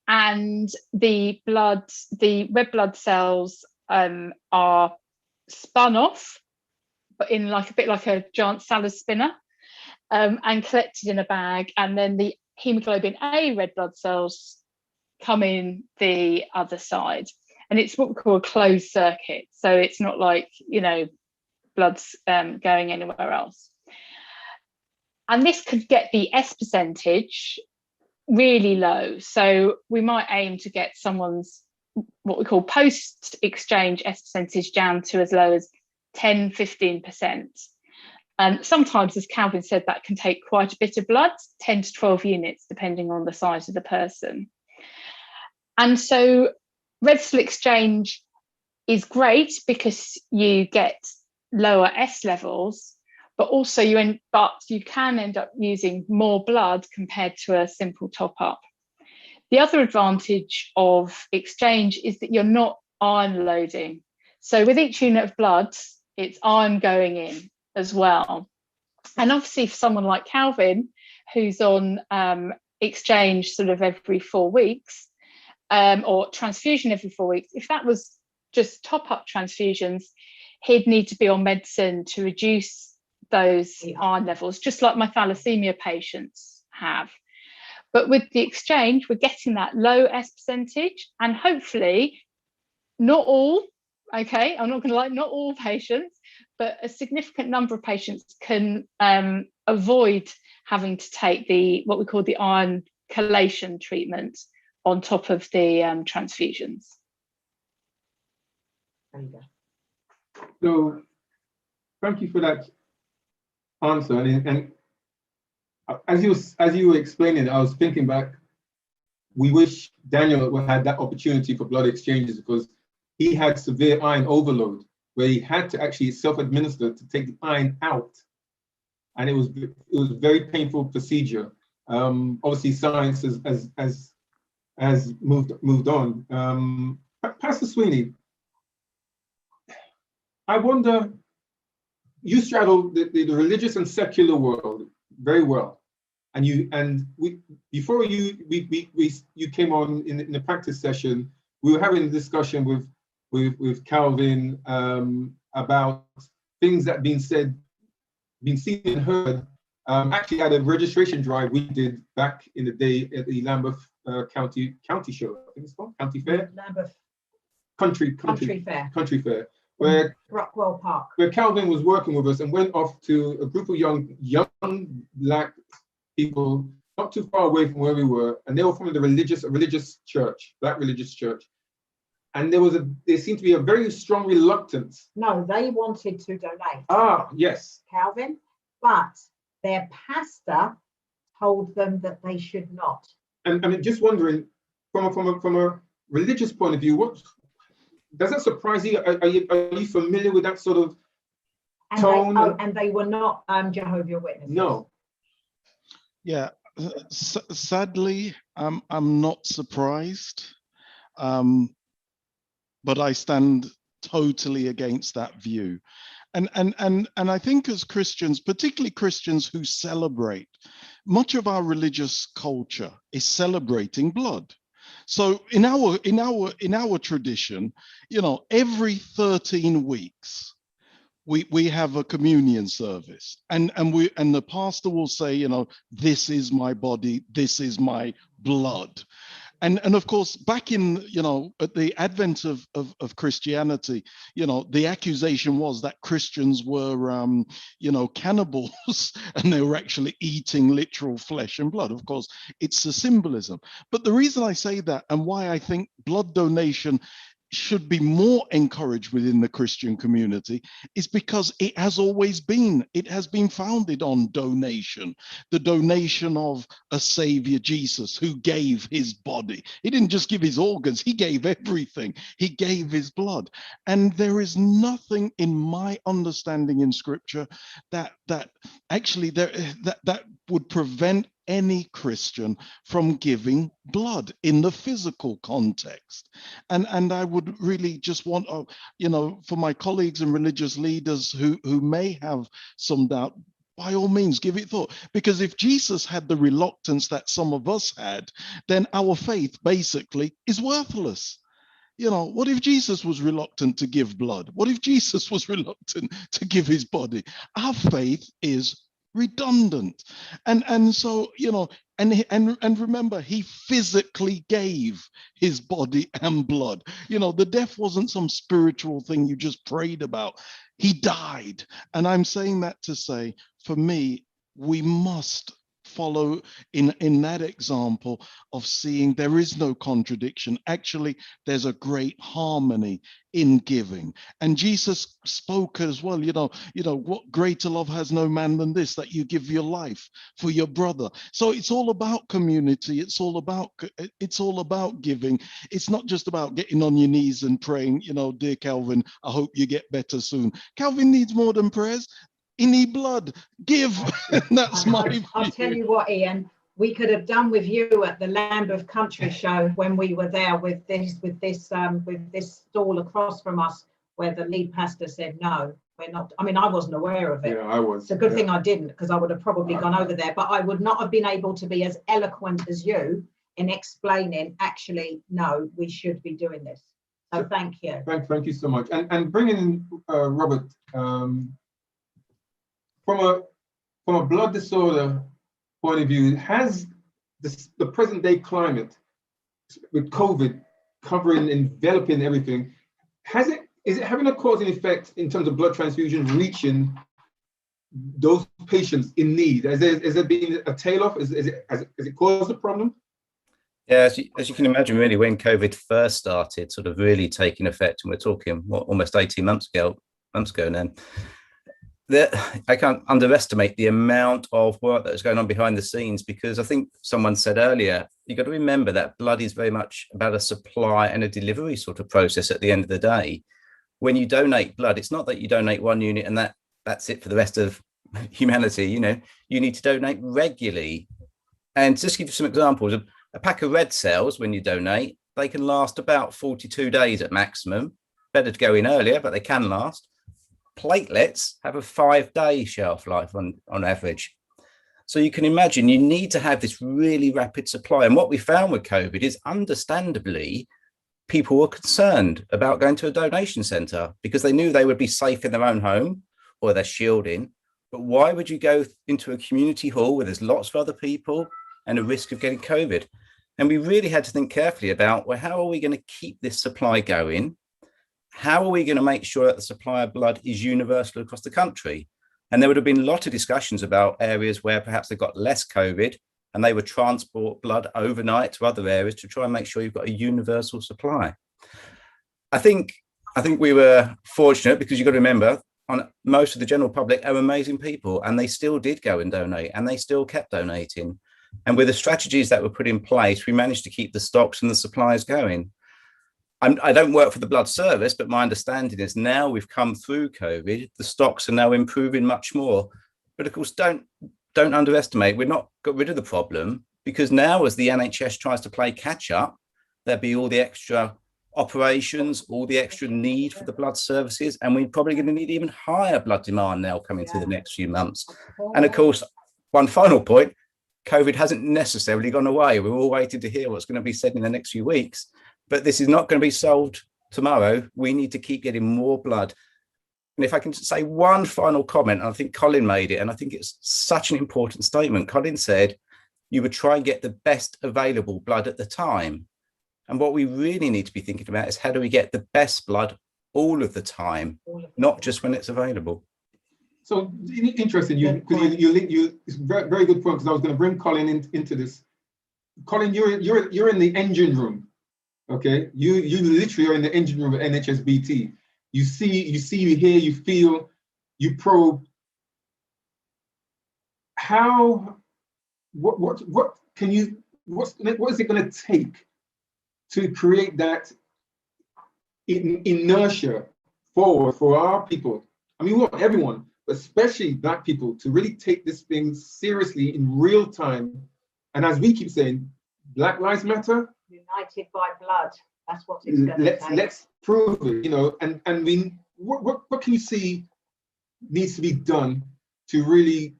Speaker 9: And the red blood cells are spun off, but in like a bit like a giant salad spinner, and collected in a bag. And then the hemoglobin A red blood cells come in the other side. And it's what we call a closed circuit. So it's not like, you know, blood's going anywhere else. And this could get the S percentage really low. So we might aim to get someone's what we call post-exchange S percentage down to as low as 10, 15%. And sometimes, as Calvin said, that can take quite a bit of blood, 10 to 12 units, depending on the size of the person. And so Redstone Exchange is great because you get lower S levels, but also you can end up using more blood compared to a simple top up. The other advantage of exchange is that you're not iron loading. So with each unit of blood, it's iron going in as well. And obviously for someone like Calvin, who's on exchange sort of every 4 weeks, or transfusion every 4 weeks, if that was just top up transfusions, he'd need to be on medicine to reduce those iron levels, just like my thalassemia patients have. But with the exchange, we're getting that low S percentage, and hopefully not all, okay, I'm not going to lie, not all patients, but a significant number of patients can avoid having to take what we call the iron chelation treatment on top of the transfusions.
Speaker 3: There you go.
Speaker 2: So thank you for that answer. And as you were explaining, I was thinking back, we wish Daniel had that opportunity for blood exchanges, because he had severe iron overload where he had to actually self-administer to take the iron out. And it was a very painful procedure. Obviously science has moved on. Pastor Sweeney, I wonder, you straddle the religious and secular world very well, and before you came on in the practice session, we were having a discussion with Calvin about things that been said, been seen and heard. Actually, at a registration drive we did back in the day at the Lambeth County Show, I think it's called County Fair.
Speaker 3: Lambeth
Speaker 2: Country Fair. Where
Speaker 3: Brockwell Park,
Speaker 2: where Calvin was working with us and went off to a group of young black people not too far away from where we were, and they were from the religious church, black religious church. And there seemed to be a very strong reluctance.
Speaker 3: No, they wanted to donate.
Speaker 2: Ah, yes.
Speaker 3: Calvin, but their pastor told them that they should not.
Speaker 2: And I'm just wondering, from a religious point of view, does that surprise you? Are you familiar with that sort of tone?
Speaker 3: And they were not Jehovah's Witnesses.
Speaker 2: No.
Speaker 11: Yeah, sadly, I'm not surprised, but I stand totally against that view. And I think as Christians, particularly Christians who celebrate, much of our religious culture is celebrating blood. So in our tradition, you know, every 13 weeks we have a communion service, and the pastor will say, you know, this is my body, this is my blood. And of course, back in, at the advent of Christianity, the accusation was that Christians were, cannibals, and they were actually eating literal flesh and blood. Of course, it's a symbolism. But the reason I say that, and why I think blood donation should be more encouraged within the Christian community, is because it has been founded on donation, the donation of a savior, Jesus, who gave his body. He didn't just give his organs, he gave everything. He gave his blood. And there is nothing in my understanding in scripture that actually that would prevent any Christian from giving blood in the physical context. And I would really just want, for my colleagues and religious leaders who may have some doubt, by all means, give it thought. Because if Jesus had the reluctance that some of us had, then our faith basically is worthless. What if Jesus was reluctant to give blood? What if Jesus was reluctant to give his body? Our faith is redundant. And so, and remember, he physically gave his body and blood. The death wasn't some spiritual thing you just prayed about. He died. And I'm saying that to say, for me, we must follow in that example of seeing there is no contradiction. Actually, there's a great harmony in giving. And Jesus spoke as well, what greater love has no man than this, that you give your life for your brother. So it's all about community. It's all about giving. It's not just about getting on your knees and praying, dear Calvin, I hope you get better soon. Calvin needs more than prayers. You need blood. Give. That's my view.
Speaker 3: I'll tell you what, Ian, we could have done with you at the Land of Country show when we were there with this stall across from us, where the lead pastor said, no, we're not. I mean, I wasn't aware of it.
Speaker 2: Yeah, I was.
Speaker 3: It's a good thing I didn't, because I would have probably gone over there, but I would not have been able to be as eloquent as you in explaining, actually, no, we should be doing this. So thank you.
Speaker 2: Thank you so much. And bringing in Robert, from a blood disorder point of view, has the present day climate with COVID covering, enveloping everything, is it having a causing effect in terms of blood transfusion reaching those patients in need? Has there been a tail off? Has it caused a problem?
Speaker 10: Yeah, as you can imagine, really, when COVID first started sort of really taking effect, and we're talking almost 18 months ago now, I can't underestimate the amount of work that was going on behind the scenes, because I think someone said earlier, you've got to remember that blood is very much about a supply and a delivery sort of process at the end of the day. When you donate blood, it's not that you donate one unit and that's it for the rest of humanity. You need to donate regularly. And just to give you some examples, a pack of red cells, when you donate, they can last about 42 days at maximum. Better to go in earlier, but they can last. Platelets have a 5-day shelf life on average. So you can imagine you need to have this really rapid supply. And what we found with COVID is, understandably, people were concerned about going to a donation centre because they knew they would be safe in their own home or they're shielding. But why would you go into a community hall where there's lots of other people and a risk of getting COVID? And we really had to think carefully about, well, how are we going to keep this supply going? How are we going to make sure that the supply of blood is universal across the country? And there would have been a lot of discussions about areas where perhaps they've got less COVID and they would transport blood overnight to other areas to try and make sure you've got a universal supply. I think we were fortunate, because you've got to remember, most of the general public are amazing people, and they still did go and donate, and they still kept donating. And with the strategies that were put in place, we managed to keep the stocks and the supplies going. I don't work for the blood service, but my understanding is now we've come through COVID, the stocks are now improving much more. But of course, don't underestimate, we're not got rid of the problem, because now as the NHS tries to play catch up, there'll be all the extra operations, all the extra need for the blood services, and we're probably going to need even higher blood demand now coming through the next few months. And of course, one final point, COVID hasn't necessarily gone away. We're all waiting to hear what's going to be said in the next few weeks. But this is not going to be solved tomorrow. We need to keep getting more blood. And if I can say one final comment, I think Colin made it, and I think it's such an important statement. Colin said you would try and get the best available blood at the time. And what we really need to be thinking about is how do we get the best blood all of the time, not just when it's available.
Speaker 2: So interesting, because it's very, very good point, because I was going to bring Colin into this. Colin, you're in the engine room, okay? You literally are in the engine room of NHSBT. You see, you hear, you feel, you probe. How? What can you? What is it going to take to create that inertia forward for our people? I mean, we want everyone, but especially Black people, to really take this thing seriously in real time. And as we keep saying, Black Lives Matter.
Speaker 3: United by blood. That's what it's going to take.
Speaker 2: Let's prove it, you know. And we, what can you see needs to be done to really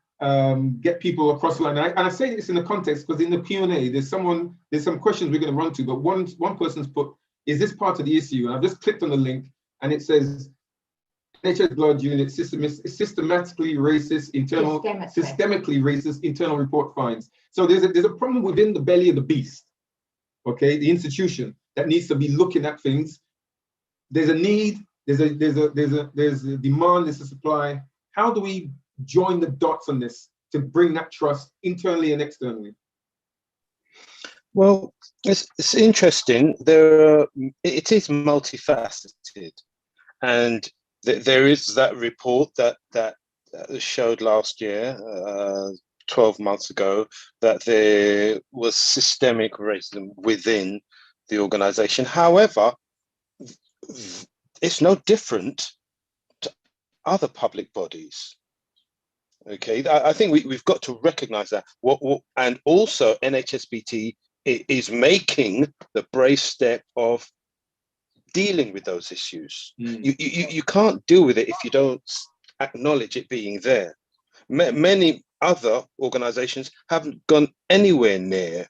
Speaker 2: get people across the line? And I say this in the context because in the Q&A, there's some questions we're going to run to, but one person's put, is this part of the issue? And I've just clicked on the link and it says, NHS Blood Unit systematically racist systemically racist internal report finds. So there's a problem within the belly of the beast, okay, the institution that needs to be looking at things. There's a need, there's a demand, there's a supply. How do we join the dots on this to bring that trust internally and externally?
Speaker 12: Well, it's interesting. It is multifaceted, and there is that report that showed last year, 12 months ago, that there was systemic racism within the organization. However, it's no different to other public bodies. Okay, I think we've got to recognize that. And also NHSBT is making the brave step of dealing with those issues. You can't deal with it if you don't acknowledge it being there. Many other organizations haven't gone anywhere near,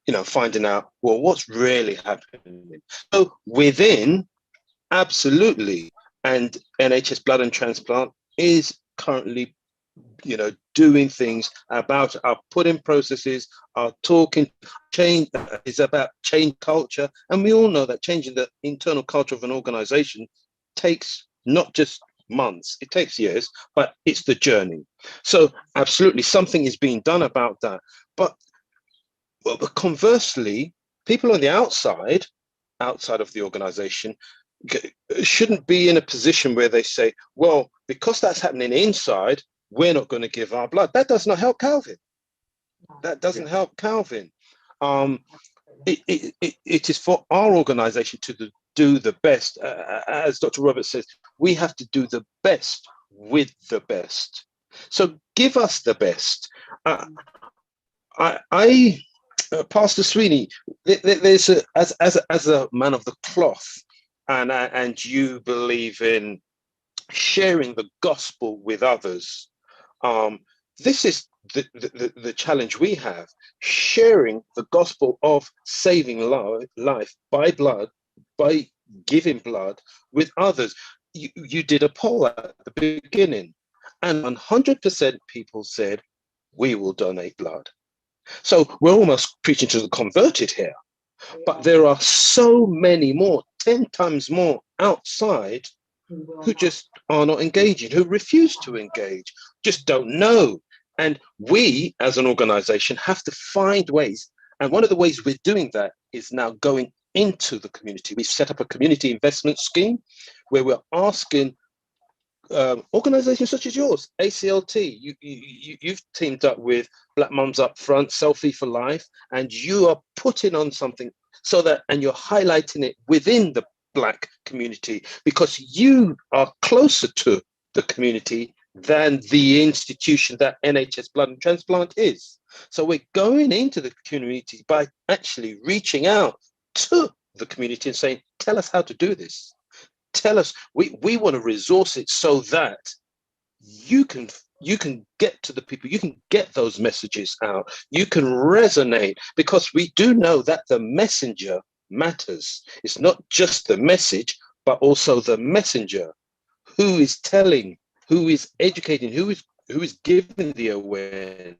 Speaker 12: you know, finding out, well, what's really happening. So within, absolutely, and NHS Blood and Transplant is currently, you know, doing things about our putting processes, our talking. Change is about change culture, and we all know that changing the internal culture of an organization takes not just months, it takes years, but it's the journey. So absolutely something is being done about that. But conversely, people on the outside of the organization shouldn't be in a position where they say, well, because that's happening inside, we're not going to give our blood. That does not help Calvin. That doesn't help Calvin. It is for our organization to do the best. As Dr. Roberts says, we have to do the best with the best. So give us the best. Pastor Sweeney, there's as a man of the cloth, and you believe in sharing the gospel with others. This is the challenge we have: sharing the gospel of saving life by blood, by giving blood with others. You did a poll at the beginning, and 100% people said, we will donate blood. So we're almost preaching to the converted here. But there are so many more, 10 times more outside, who just are not engaging, who refuse to engage, just don't know. And we, as an organization, have to find ways. And one of the ways we're doing that is now going into the community. We've set up a community investment scheme where we're asking organizations such as yours, ACLT, you've teamed up with Black Mums Up Front, Selfie for Life, and you are putting on something so that, and you're highlighting it within the Black community, because you are closer to the community than the institution that NHS Blood and Transplant is. So we're going into the community by actually reaching out to the community and saying, tell us how to do this. Tell us, we want to resource it so that you can get to the people, you can get those messages out, you can resonate, because we do know that the messenger matters. It's not just the message, but also the messenger, who is telling, who is educating, who is giving the awareness.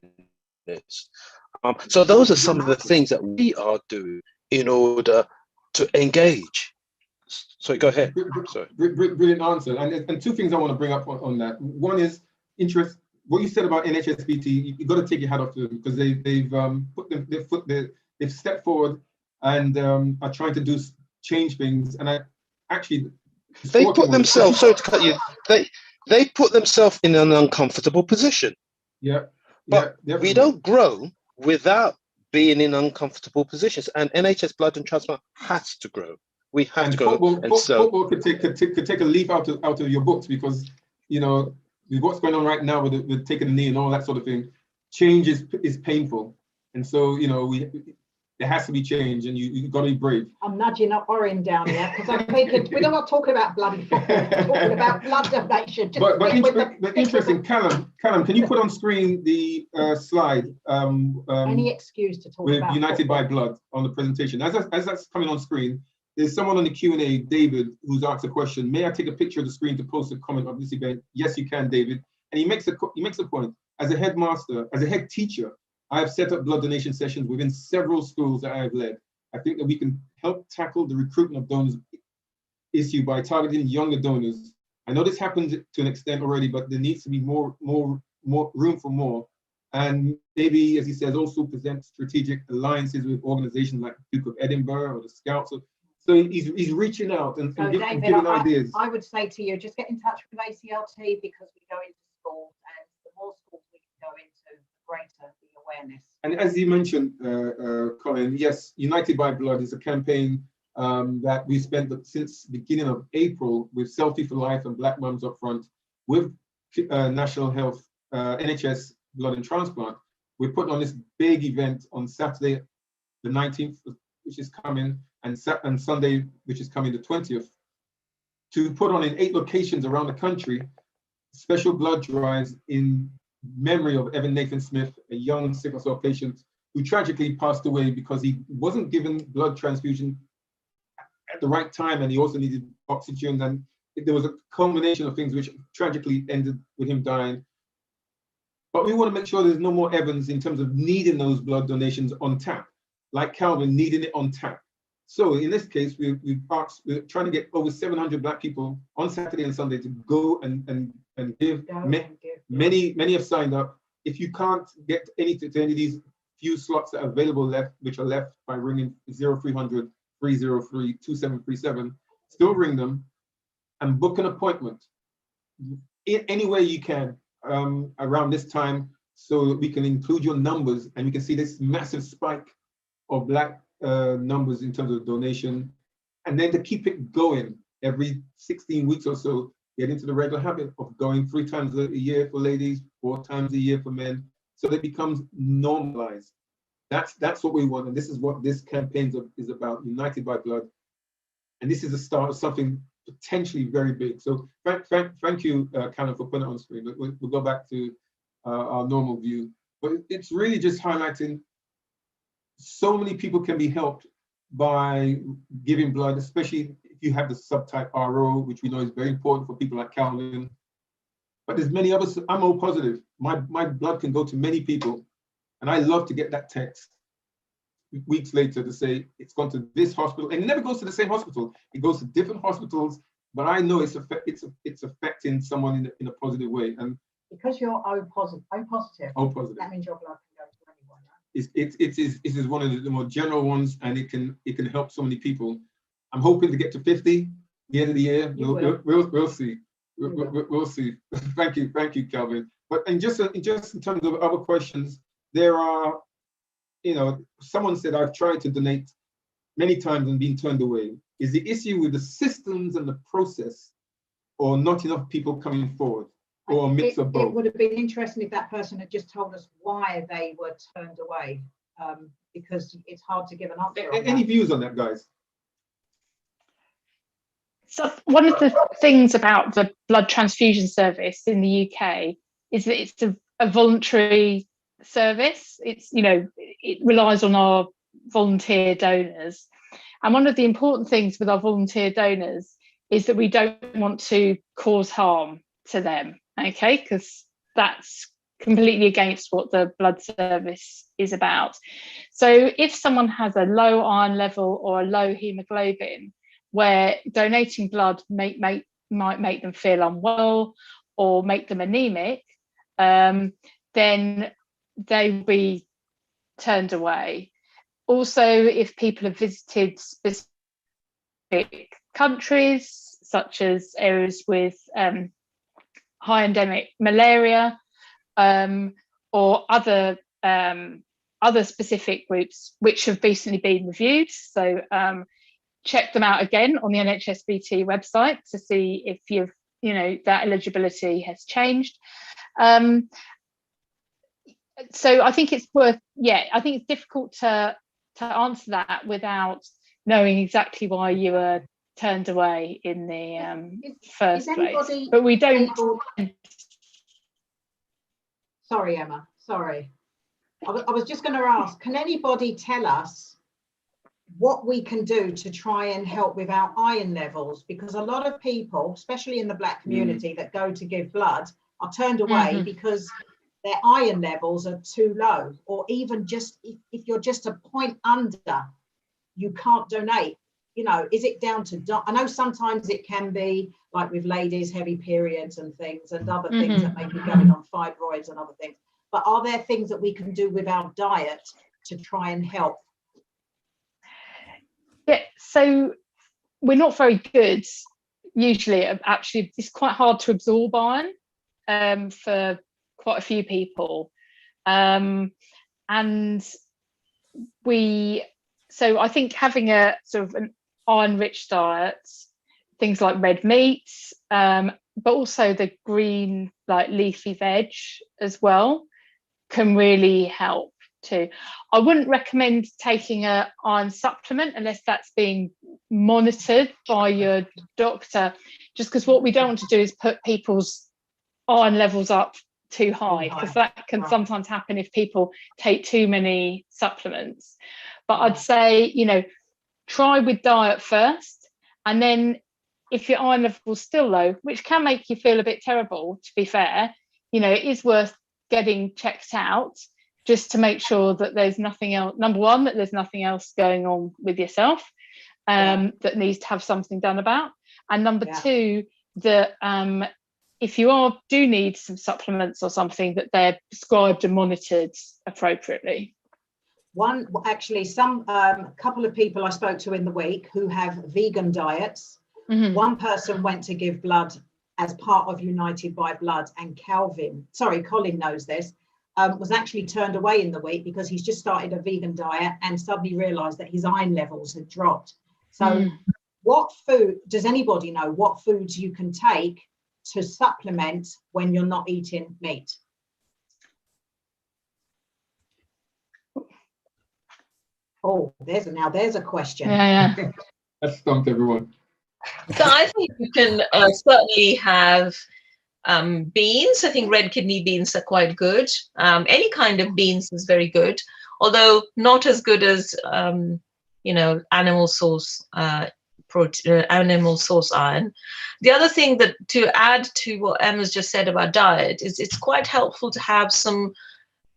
Speaker 12: So those are some of the things that we are doing. in order to engage? Sorry, go ahead. Sorry.
Speaker 2: Brilliant answer. And two things I want to bring up on that. One is interest. What you said about NHSBT, you've got to take your hat off to them, because they've stepped forward and are trying to change things. And
Speaker 12: they put themselves. Sorry to cut you. They put themselves in an uncomfortable position.
Speaker 2: Yeah.
Speaker 12: But we don't grow without being in uncomfortable positions. And NHS Blood and Transplant has to grow. We have to grow.
Speaker 2: Football could take a leaf out of your books, because with what's going on right now with taking a knee and all that sort of thing, change is painful, and so there has to be change, and you've got to be brave.
Speaker 3: I'm nudging up Orin down here, because I'm thinking we're not talking about bloody football, we're talking about blood donation.
Speaker 2: But interesting, Callum, can you put on screen the slide?
Speaker 3: Any excuse to talk
Speaker 2: with
Speaker 3: about
Speaker 2: United
Speaker 3: football.
Speaker 2: by Blood on the presentation. As that's coming on screen, there's someone on the Q&A, David, who's asked a question. May I take a picture of the screen to post a comment of this event? Yes, you can, David. And he makes a point. As a headmaster, as a head teacher, I have set up blood donation sessions within several schools that I have led. I think that we can help tackle the recruitment of donors issue by targeting younger donors. I know this happens to an extent already, but there needs to be more room for more. And maybe, as he says, also present strategic alliances with organizations like Duke of Edinburgh or the Scouts. So he's reaching out and
Speaker 3: David,
Speaker 2: giving ideas.
Speaker 3: I would say to you, just get in touch with ACLT, because we go into schools, and the more schools we can go into, the greater the awareness.
Speaker 2: And as you mentioned, Colin, yes, United by Blood is a campaign that we spent since the beginning of April with Selfie for Life and Black Mums Up Front, with National Health, NHS Blood and Transplant. We're putting on this big event on Saturday, the 19th, which is coming, and Sunday, which is coming the 20th, to put on in 8 locations around the country special blood drives in memory of Evan Nathan Smith, a young sickle cell patient who tragically passed away because he wasn't given blood transfusion at the right time, and he also needed oxygen, and there was a culmination of things which tragically ended with him dying. But we want to make sure there's no more Evans in terms of needing those blood donations on tap, like Calvin needing it on tap. So in this case, we're trying to get over 700 Black people on Saturday and Sunday to go and give. Many have signed up. If you can't get to any of these few slots that are available which are left by ringing 0300 303 2737, still ring them and book an appointment in any way you can around this time, so that we can include your numbers and we can see this massive spike of Black numbers in terms of donation, and then to keep it going every 16 weeks or so, get into the regular habit of going 3 times a year for ladies, 4 times a year for men, so that it becomes normalized. That's what we want, and this is what this campaign is about, United by Blood. And this is the start of something potentially very big. So thank you, Callum, for putting it on screen. We'll go back to our normal view. But it's really just highlighting so many people can be helped by giving blood, especially if you have the subtype RO, which we know is very important for people like Calvin. But there's many others. I'm O positive. My blood can go to many people. And I love to get that text weeks later to say it's gone to this hospital, and it never goes to the same hospital. It goes to different hospitals, but I know it's affecting someone in a positive way. And
Speaker 3: because you're O positive, that means your blood can go to anyone, right?
Speaker 2: It is one of the more general ones, and it can help so many people. I'm hoping to get to 50 at the end of the year. We'll see. We'll see. Thank you, Calvin. But just in terms of other questions, there are, someone said, I've tried to donate many times and been turned away. Is the issue with the systems and the process, or not enough people coming forward, or a mix of both?
Speaker 3: It would have been interesting if that person had just told us why they were turned away, because it's hard to give an answer.
Speaker 2: Any views on that, guys?
Speaker 9: So one of the things about the blood transfusion service in the UK is that it's a voluntary service. It relies on our volunteer donors, and one of the important things with our volunteer donors is that we don't want to cause harm to them, okay, because that's completely against what the blood service is about. So if someone has a low iron level or a low hemoglobin, where donating blood might make them feel unwell or make them anemic, then they will be turned away. Also, if people have visited specific countries, such as areas with high endemic malaria, or other specific groups which have recently been reviewed. So check them out again on the NHSBT website to see if that eligibility has changed. So I think it's I think it's difficult to answer that without knowing exactly why you were turned away in the first place. But we don't.
Speaker 3: Sorry, Emma. Sorry. I was just going to ask, can anybody tell us what we can do to try and help with our iron levels? Because a lot of people, especially in the Black community, that go to give blood are turned away because their iron levels are too low, or even just if you're just a point under, you can't donate. Is it down to, I know sometimes it can be like with ladies, heavy periods and things, and other things that may be going on, fibroids and other things. But are there things that we can do with our diet to try and help?
Speaker 9: Yeah, so we're not very good usually. Actually, it's quite hard to absorb iron for quite a few people. So I think having a sort of an iron-rich diet, things like red meats, but also the green, like leafy veg as well, can really help too. I wouldn't recommend taking an iron supplement unless that's being monitored by your doctor, just because what we don't want to do is put people's iron levels up too high, because that can sometimes happen if people take too many supplements. But I'd say, try with diet first, and then if your iron level is still low, which can make you feel a bit terrible, to be fair, it is worth getting checked out just to make sure that there's nothing else. Number one, that there's nothing else going on with yourself that needs to have something done about. And number two, that if you do need some supplements or something, that they're prescribed and monitored appropriately.
Speaker 3: Couple of people I spoke to in the week who have vegan diets. One person went to give blood as part of United by Blood, and Colin knows this, was actually turned away in the week because he's just started a vegan diet and suddenly realized that his iron levels had dropped. So what food, does anybody know what foods you can take to supplement when you're not eating meat? Oh, there's a question.
Speaker 9: Yeah.
Speaker 2: That stumped everyone.
Speaker 8: So I think you can certainly have beans. I think red kidney beans are quite good. Any kind of beans is very good, although not as good as animal source animal source iron. The other thing that to add to what Emma's just said about diet is it's quite helpful to have some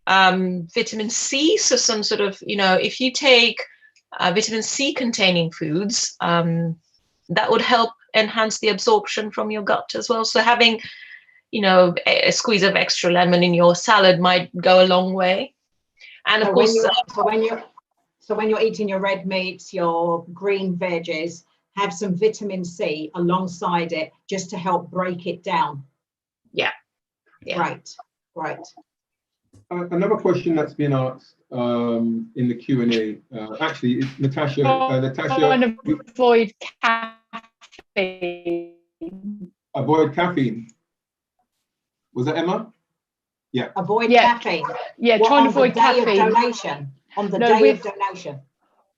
Speaker 8: vitamin C. So some sort of, if you take vitamin C containing foods, that would help enhance the absorption from your gut as well. So having, a squeeze of extra lemon in your salad might go a long way. And of course,
Speaker 3: when you're eating your red meats, your green veggies, have some vitamin C alongside it just to help break it down.
Speaker 8: Yeah.
Speaker 3: Right.
Speaker 2: Another question that's been asked in the Q&A, actually, is Natasha.
Speaker 9: Natasha, avoid caffeine.
Speaker 2: Avoid caffeine. Was that Emma? Yeah.
Speaker 3: Avoid caffeine.
Speaker 9: Yeah, try and avoid caffeine.
Speaker 3: On the day of donation.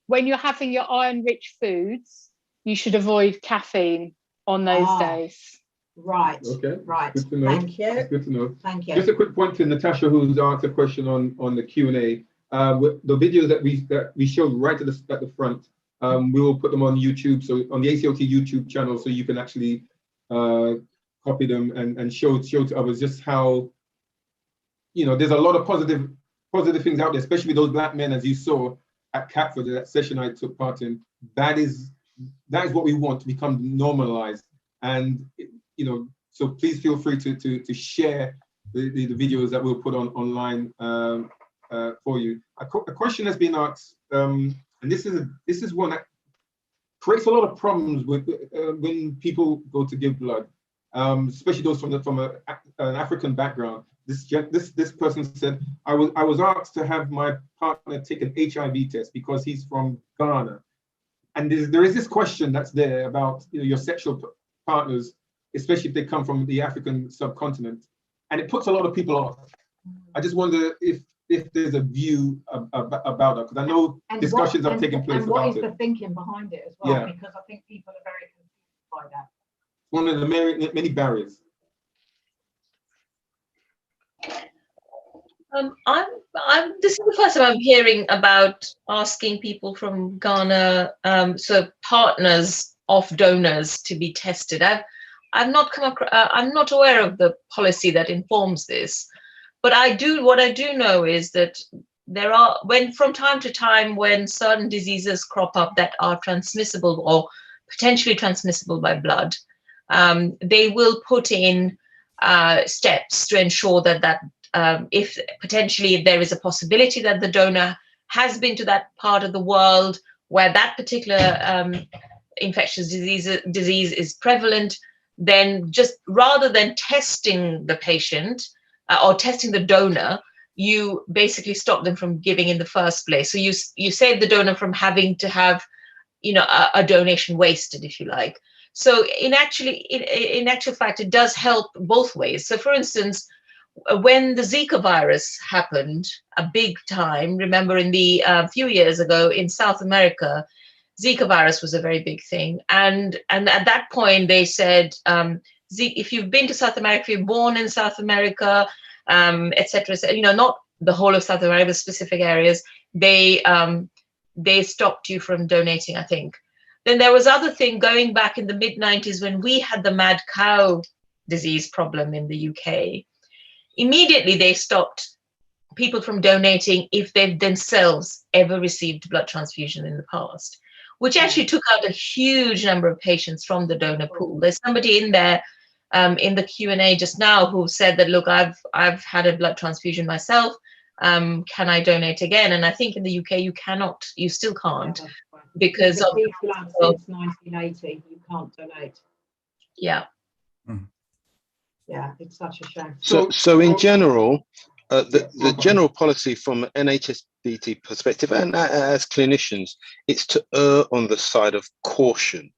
Speaker 9: When you're having your iron-rich foods, you should avoid caffeine on those days.
Speaker 3: Right.
Speaker 2: Okay.
Speaker 3: Right.
Speaker 2: Good to know.
Speaker 3: Thank you.
Speaker 2: That's good to know.
Speaker 3: Thank you.
Speaker 2: Just a quick point to Natasha, who's asked a question on the Q&A. The videos that we showed right at the front, we will put them on YouTube, so on the ACLT YouTube channel, so you can actually copy them and show to others just how you know, there's a lot of positive things out there, especially with those black men, as you saw at Catford, that session I took part in. That is what we want to become normalized. And, you know, so please feel free to share the videos that we'll put online for you. A question has been asked, and this is one that creates a lot of problems with when people go to give blood, especially those from an African background. This person said, I was asked to have my partner take an HIV test because he's from Ghana, and there is this question that's there about, you know, your sexual partners, especially if they come from the African subcontinent, and it puts a lot of people off. I just wonder if there's a view about that, because I know discussions are taking place about it.
Speaker 3: And what is the thinking behind it as well? Because I think people are very confused by that.
Speaker 2: One of the many barriers.
Speaker 8: This is the first time I'm hearing about asking people from Ghana, so partners of donors, to be tested. I've not come across. I'm not aware of the policy that informs this, but what I do know is that there are, from time to time, when certain diseases crop up that are transmissible or potentially transmissible by blood, they will put in steps to ensure that if there is a possibility that the donor has been to that part of the world where that particular infectious disease is prevalent, then just rather than testing the patient or testing the donor, you basically stop them from giving in the first place. So you save the donor from having to have, you know, a donation wasted, if you like. So in actual fact, it does help both ways. So for instance, when the Zika virus happened, a big time, remember in the few years ago in South America, Zika virus was a very big thing. And at that point they said, if you've been to South America, if you're born in South America, et cetera, you know, not the whole of South America, specific areas, they stopped you from donating, I think. Then there was other thing going back in the mid-90s when we had the mad cow disease problem in the UK. Immediately they stopped people from donating if they've themselves ever received blood transfusion in the past, which actually took out a huge number of patients from the donor pool. There's somebody in there in the Q&A just now who said that, look, I've had a blood transfusion myself. Can I donate again? And I think in the UK you still can't, because of
Speaker 3: since 1980 you can't donate.
Speaker 8: Yeah.
Speaker 3: Yeah, it's such a shame.
Speaker 12: So in general, the general policy from an NHSBT perspective and as clinicians, it's to err on the side of caution.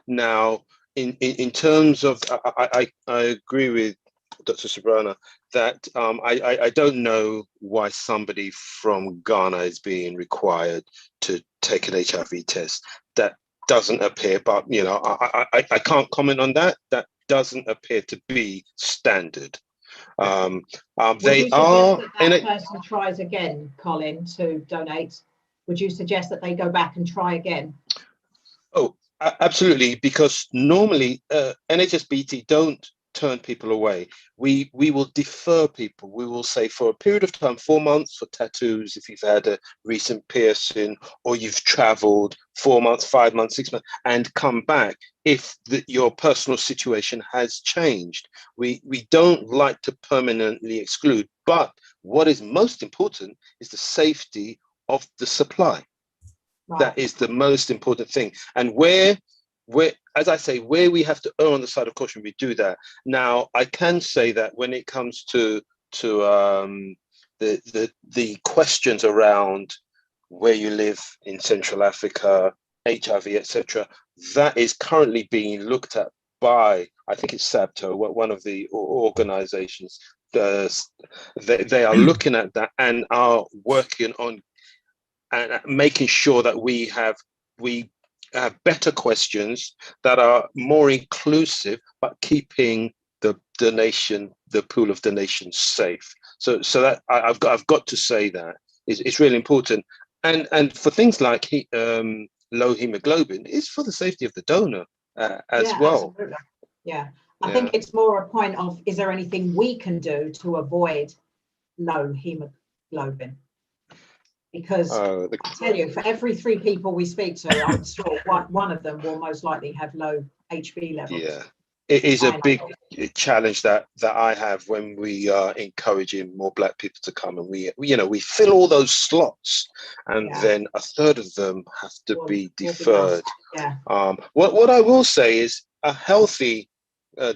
Speaker 12: Now, in terms of, I agree with Dr. Sobrana that I don't know why somebody from Ghana is being required to take an HIV test. That doesn't appear, but you know, I can't comment on that. That doesn't appear to be standard. They are.
Speaker 3: That person tries again, Colin, to donate. Would you suggest that they go back and try again?
Speaker 12: Oh, absolutely, because normally NHSBT don't turn people away. We will defer people. We will say for a period of time, 4 months for tattoos if you've had a recent piercing, or you've traveled 4 months, 5 months, 6 months, and come back if your personal situation has changed. We don't like to permanently exclude, but what is most important is the safety of the supply. Right. That is the most important thing. And where, as I say, where we have to err on the side of caution, we do that. Now, I can say that when it comes to the questions around where you live in Central Africa, HIV, etc., that is currently being looked at by, I think it's SABTO, one of the organizations. They are looking at that and are working on and making sure that we have better questions that are more inclusive, but keeping the pool of donations safe. So that I've got to say that it's really important. And for things like low hemoglobin, it's for the safety of the donor as well.
Speaker 3: Absolutely. Yeah. I think it's more a point of, is there anything we can do to avoid low hemoglobin. Because
Speaker 12: Oh,
Speaker 3: I tell you, for every 3 people we speak to, I'm sure one of them will most likely have low HB levels.
Speaker 12: yeah. It is a big challenge that I have when we are encouraging more Black people to come, and we fill all those slots, and then a third of them have to be deferred. What I will say is a healthy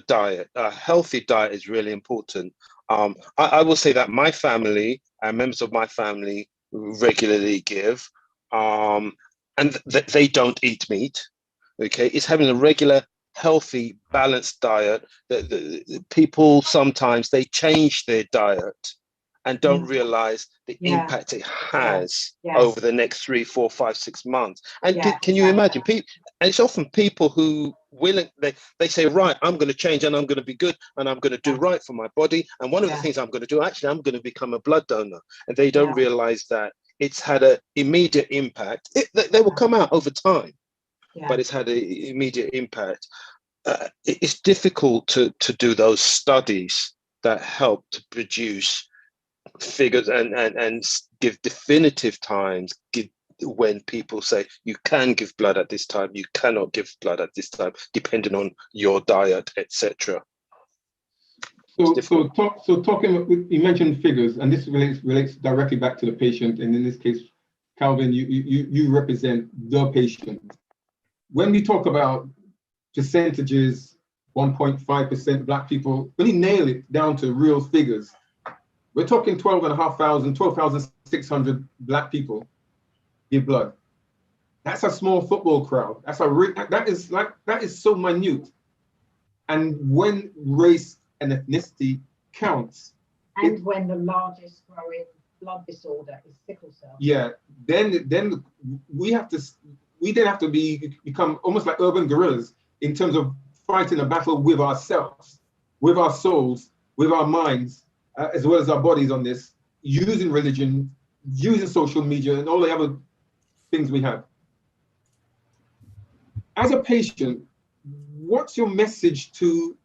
Speaker 12: diet. A healthy diet is really important. I will say that my family and members of my family regularly give, and they don't eat meat. Okay, it's having a regular, healthy, balanced diet. The people sometimes they change their diet and don't realize the impact it has over the next 3, 4, 5, 6 months. And can you imagine people? And it's often people who they say, right, I'm going to change and I'm going to be good and I'm going to do right for my body. And one of the things I'm going to do, actually, I'm going to become a blood donor. And they don't realize that it's had an immediate impact. They will come out over time, but it's had an immediate impact. It's difficult to do those studies that help to produce figures and give definitive times, when people say you can give blood at this time, you cannot give blood at this time, depending on your diet, etc.
Speaker 2: So talking, you mentioned figures, and this relates directly back to the patient, and in this case, Calvin, you represent the patient. When we talk about percentages, 1.5% Black people, really nail it down to real figures. We're talking 12,600 Black people give blood. That's a small football crowd. That is so minute. And when race and ethnicity counts,
Speaker 3: and when the largest growing blood disorder is sickle cell,
Speaker 2: then we have to become almost like urban guerrillas in terms of fighting a battle with ourselves, with our souls, with our minds, as well as our bodies on this, using religion, using social media, and all the other things we have. As a patient, what's your message to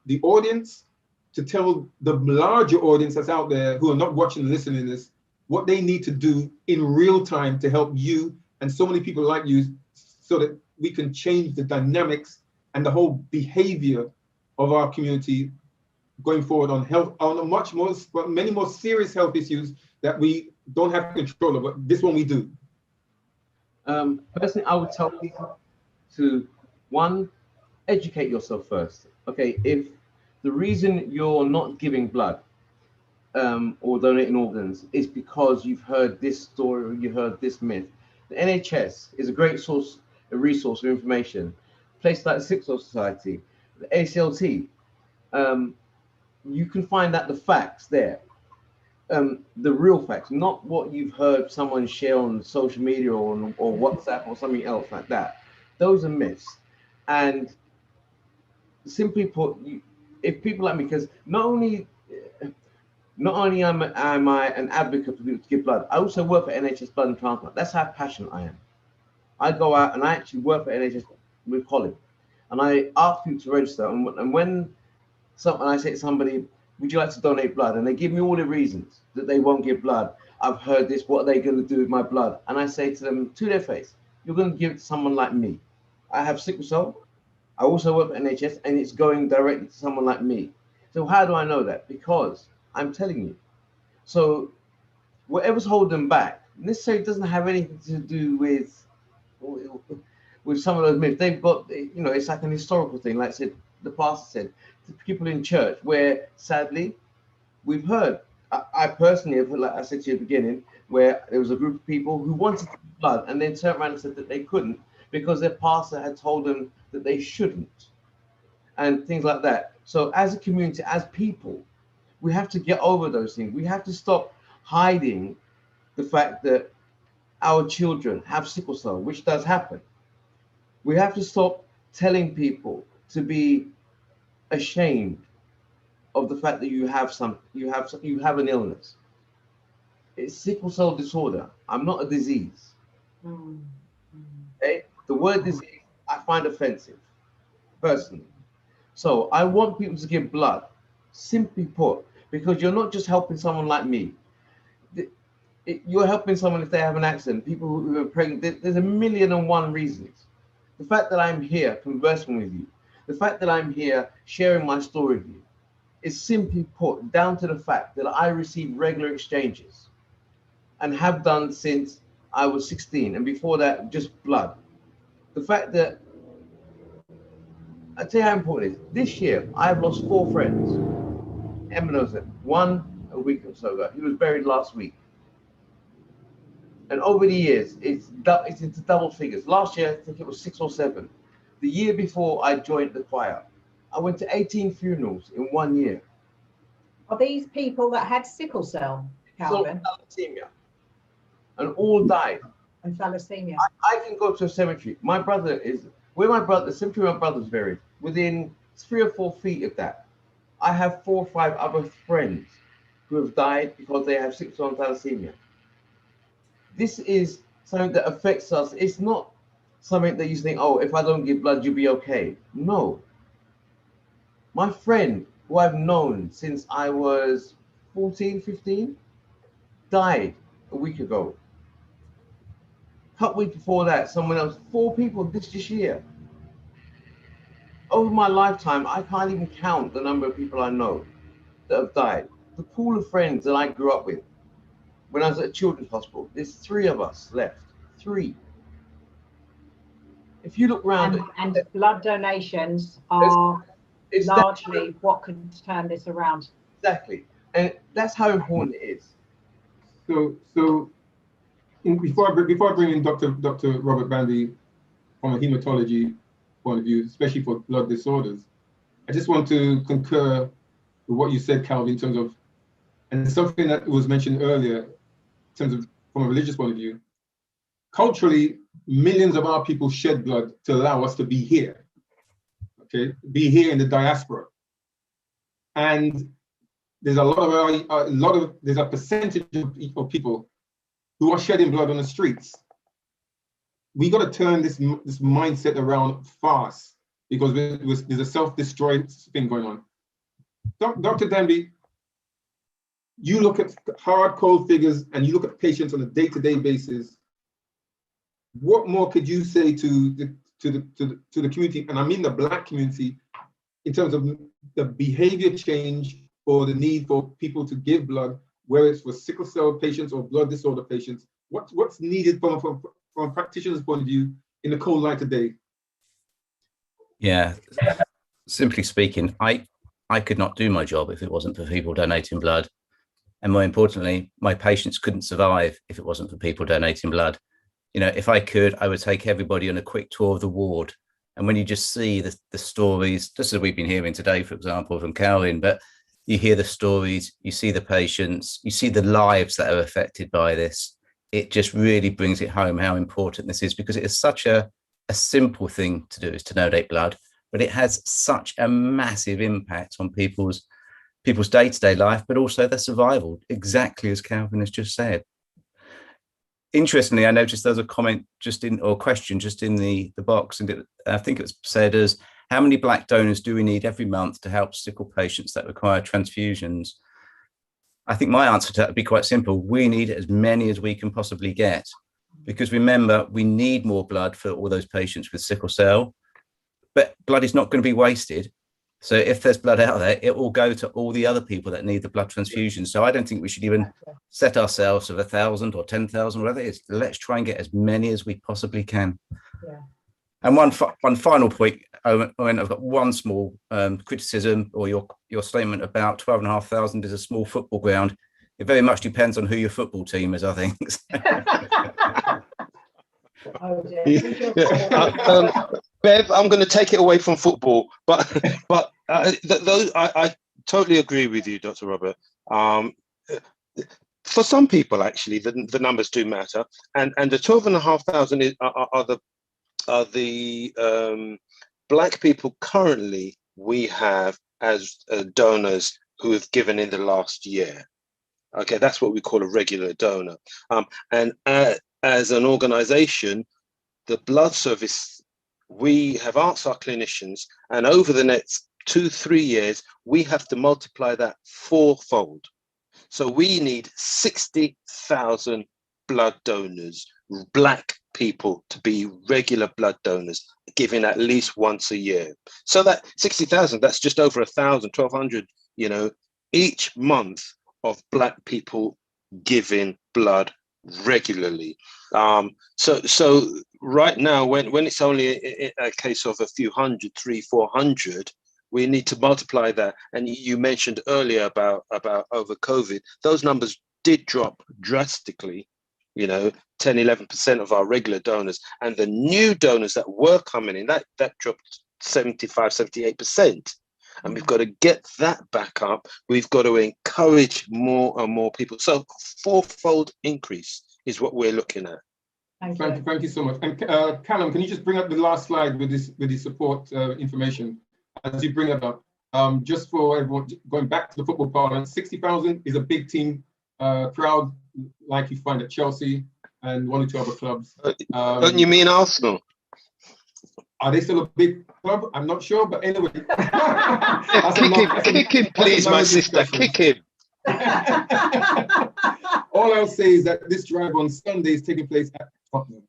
Speaker 2: the audience, to tell the larger audience that's out there who are not watching and listening to this, what they need to do in real time to help you and so many people like you, so that we can change the dynamics and the whole behavior of our community going forward on health, on many more serious health issues that we don't have control of, but this one we do.
Speaker 4: Personally, I would tell people to, one, educate yourself first. Okay, if the reason you're not giving blood or donating organs is because you've heard this story or you heard this myth, the NHS is a great source, a resource of information. Places like the Sickle Society, the ACLT, you can find out the facts there. The real facts, not what you've heard someone share on social media or WhatsApp or something else like that. Those are myths. And simply put, if people like me, because not only am I an advocate for people to give blood, I also work for NHS Blood and Transplant. That's how passionate I am. I go out and I actually work for NHS with Colin, and I ask people to register. And when I say to somebody, would you like to donate blood? And they give me all the reasons that they won't give blood. I've heard this, what are they going to do with my blood? And I say to them, to their face, you're going to give it to someone like me. I have sickle cell. I also work for NHS, and it's going directly to someone like me. So how do I know that? Because I'm telling you. So whatever's holding them back, necessarily doesn't have anything to do with some of those myths. They've got, it's like an historical thing. Like I said, the pastor said, to people in church, where sadly we've heard. I personally have, like I said to you at the beginning, where there was a group of people who wanted blood and then turned around and said that they couldn't because their pastor had told them that they shouldn't, and things like that. So as a community, as people, we have to get over those things. We have to stop hiding the fact that our children have sickle cell, which does happen. We have to stop telling people to be ashamed of the fact that you have an illness. It's sickle cell disorder. I'm not a disease. Okay? The word disease I find offensive, personally. So I want people to give blood, simply put, because you're not just helping someone like me. You're helping someone if they have an accident, people who are pregnant. There's a million and one reasons. The fact that I'm here conversing with you, the fact that I'm here sharing my story with you, is simply put down to the fact that I receive regular exchanges and have done since I was 16, and before that, just blood. The fact that, I'll tell you how important it is. This year, I've lost 4 friends. Emma knows it. One a week or so ago. He was buried last week. And over the years, it's into double figures. Last year, I think it was 6 or 7. The year before I joined the choir, I went to 18 funerals in 1 year.
Speaker 3: Are these people that had sickle cell, Calvin?
Speaker 4: Thalassemia. And all died.
Speaker 3: And thalassemia.
Speaker 4: I can go to a cemetery. My brother is, the cemetery my brother's buried, within 3 or 4 feet of that. I have 4 or 5 other friends who have died because they have sickle cell and thalassemia. This is something that affects us. It's not something that you think, oh, if I don't give blood, you'll be okay. No. My friend, who I've known since I was 14, 15, died a week ago. A couple weeks before that, someone else, 4 people this year. Over my lifetime, I can't even count the number of people I know that have died. The pool of friends that I grew up with, when I was at a children's hospital, there's 3 of us left. 3. If you look around,
Speaker 3: and blood donations are largely what could turn this around.
Speaker 4: Exactly, and that's how important it is.
Speaker 2: So before I bring in Dr. Robert Bandy from a hematology point of view, especially for blood disorders, I just want to concur with what you said, Calvin, in terms of, and something that was mentioned earlier, in terms of from a religious point of view. Culturally, millions of our people shed blood to allow us to be here. Okay, be here in the diaspora, and there's there's a percentage of people who are shedding blood on the streets. We got to turn this mindset around fast, because there's a self-destroying thing going on. Dr. Denby, you look at hard, cold figures, and you look at patients on a day-to-day basis. What more could you say to the community, and I mean the Black community, in terms of the behavior change or the need for people to give blood, whether it's for sickle cell patients or blood disorder patients? What's needed from a practitioner's point of view in the cold light today?
Speaker 10: Yeah, simply speaking, I could not do my job if it wasn't for people donating blood. And more importantly, my patients couldn't survive if it wasn't for people donating blood. You know, if I could, I would take everybody on a quick tour of the ward. And when you just see the stories, just as we've been hearing today, for example, from Calvin, but you hear the stories, you see the patients, you see the lives that are affected by this. It just really brings it home how important this is, because it is such a simple thing to do, is to donate blood, but it has such a massive impact on people's day-to-day life, but also their survival, exactly as Calvin has just said. Interestingly, I noticed there's a comment question just in the box, and I think it was said as, how many Black donors do we need every month to help sickle patients that require transfusions? I think my answer to that would be quite simple. We need as many as we can possibly get, because remember, we need more blood for all those patients with sickle cell, but blood is not going to be wasted. So if there's blood out there, it will go to all the other people that need the blood transfusion. So I don't think we should even set ourselves of 1,000 or 10,000, whatever it is. Let's try and get as many as we possibly can.
Speaker 3: Yeah.
Speaker 10: And one final point, Owen, I've got one small criticism, or your statement about 12,500 is a small football ground. It very much depends on who your football team is, I think.
Speaker 3: Oh, dear.
Speaker 12: Bev, I'm going to take it away from football, but I totally agree with you, Dr. Robert. For some people, actually, the numbers do matter, and the 12,500 are the Black people currently we have as donors who have given in the last year. Okay, that's what we call a regular donor, and as an organization, the blood service, we have asked our clinicians, and over the next 2-3 years, we have to multiply that fourfold. So we need 60,000 blood donors, black people, to be regular blood donors, giving at least once a year. So that 60,000, that's just over 1,000, 1,200, you know, each month of black people giving blood regularly. So right now, when it's only a case of a few hundred, 300-400, we need to multiply that. And you mentioned earlier about over COVID, those numbers did drop drastically, you know, 10-11% of our regular donors, and the new donors that were coming in, that dropped 75-78%. And we've got to get that back up. We've got to encourage more and more people. So fourfold increase is what we're looking at.
Speaker 2: Thank you so much. And Callum, can you just bring up the last slide with the support information as you bring it up? Just for everyone, going back to the football parlance, 60,000 is a big team crowd like you find at Chelsea and 1 or 2 other clubs.
Speaker 12: Don't you mean Arsenal?
Speaker 2: Are they still a big club? I'm not sure, but anyway.
Speaker 12: Kick him, please, my sister. Kick him.
Speaker 2: All I'll say is that this drive on Sunday is taking place at Tottenham.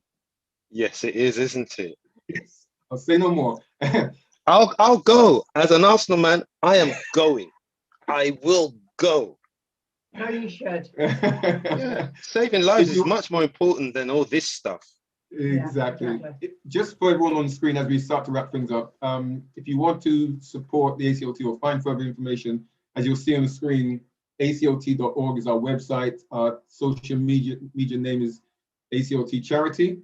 Speaker 12: Yes, it is, isn't it?
Speaker 2: Yes. I'll say no more.
Speaker 12: I'll go. As an Arsenal man, I am going. I will go.
Speaker 3: No, you should.
Speaker 12: Yeah. Saving lives is much more important than all this stuff.
Speaker 2: Exactly. Just for everyone on the screen as we start to wrap things up, if you want to support the ACLT or find further information, as you'll see on the screen, aclt.org is our website. Our social media name is ACLT Charity.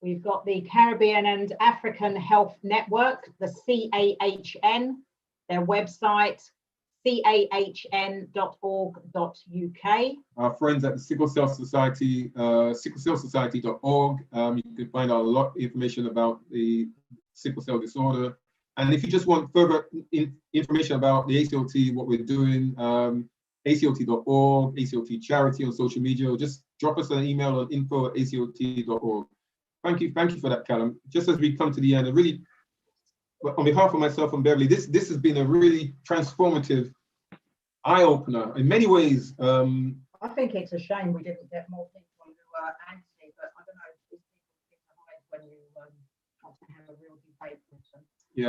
Speaker 3: We've got the Caribbean and African Health Network, the CAHN, their website, cahn.org.uk.
Speaker 2: Our friends at the Sickle Cell Society, sicklecellsociety.org. You can find out a lot of information about the sickle cell disorder. And if you just want further information about the ACLT, what we're doing, aclt.org, ACLT Charity on social media, or just drop us an email on info@aclt.org. Thank you for that, Callum. Just as we come to the end, I really, on behalf of myself and Beverly, this has been a really transformative eye-opener in many ways.
Speaker 3: I think it's a shame we didn't get more people who are anti, but I don't know, these people hide when you want to have a real debate with them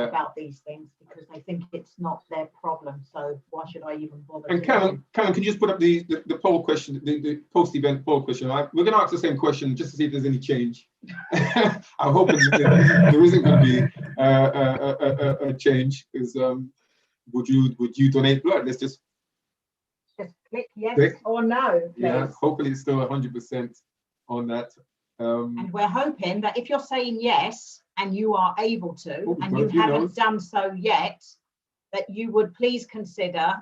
Speaker 3: about these things, because they think it's not their problem. So why should I even bother?
Speaker 2: And Callum, can you just put up the poll question, the post-event poll question? We're going to ask the same question just to see if there's any change. I'm hoping there isn't going to be a change, because would you donate blood? Let's just
Speaker 3: click yes or no, please.
Speaker 2: Yeah, hopefully it's still 100% on that.
Speaker 3: And we're hoping that if you're saying yes and you are able to, and you haven't done so yet, that you would please consider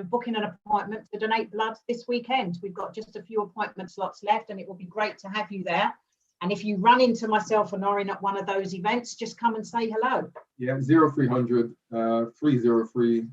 Speaker 3: booking an appointment to donate blood this weekend. We've got just a few appointment slots left, and it will be great to have you there. And if you run into myself or Noreen at one of those events, just come and say hello.
Speaker 2: Yeah, 0300 303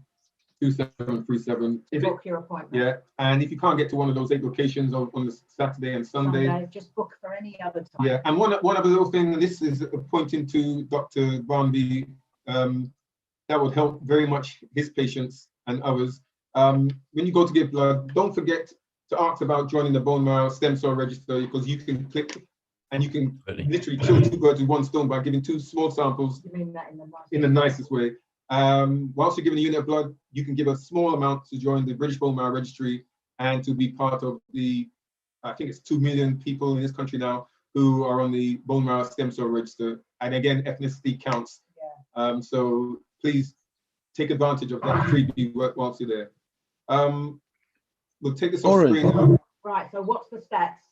Speaker 2: 2737.
Speaker 3: Book your appointment.
Speaker 2: Yeah, and if you can't get to one of those 8 locations on the Saturday and Sunday,
Speaker 3: just book for any other time.
Speaker 2: Yeah, and one other little thing, and this is pointing to Dr. Barnby, that would help very much his patients and others. When you go to give blood, don't forget to ask about joining the bone marrow stem cell register, because you can click and you can literally kill 2 birds with 1 stone by giving 2 small samples.
Speaker 3: You mean that
Speaker 2: in the nicest way. Whilst you're giving a unit of blood, you can give a small amount to join the British Bone Marrow Registry and to be part of the, I think it's 2 million people in this country now who are on the bone marrow stem cell register. And again, ethnicity counts. Yeah. So please take advantage of that freebie work whilst you're there. We'll take this off screen now.
Speaker 3: Right, so what's the stats?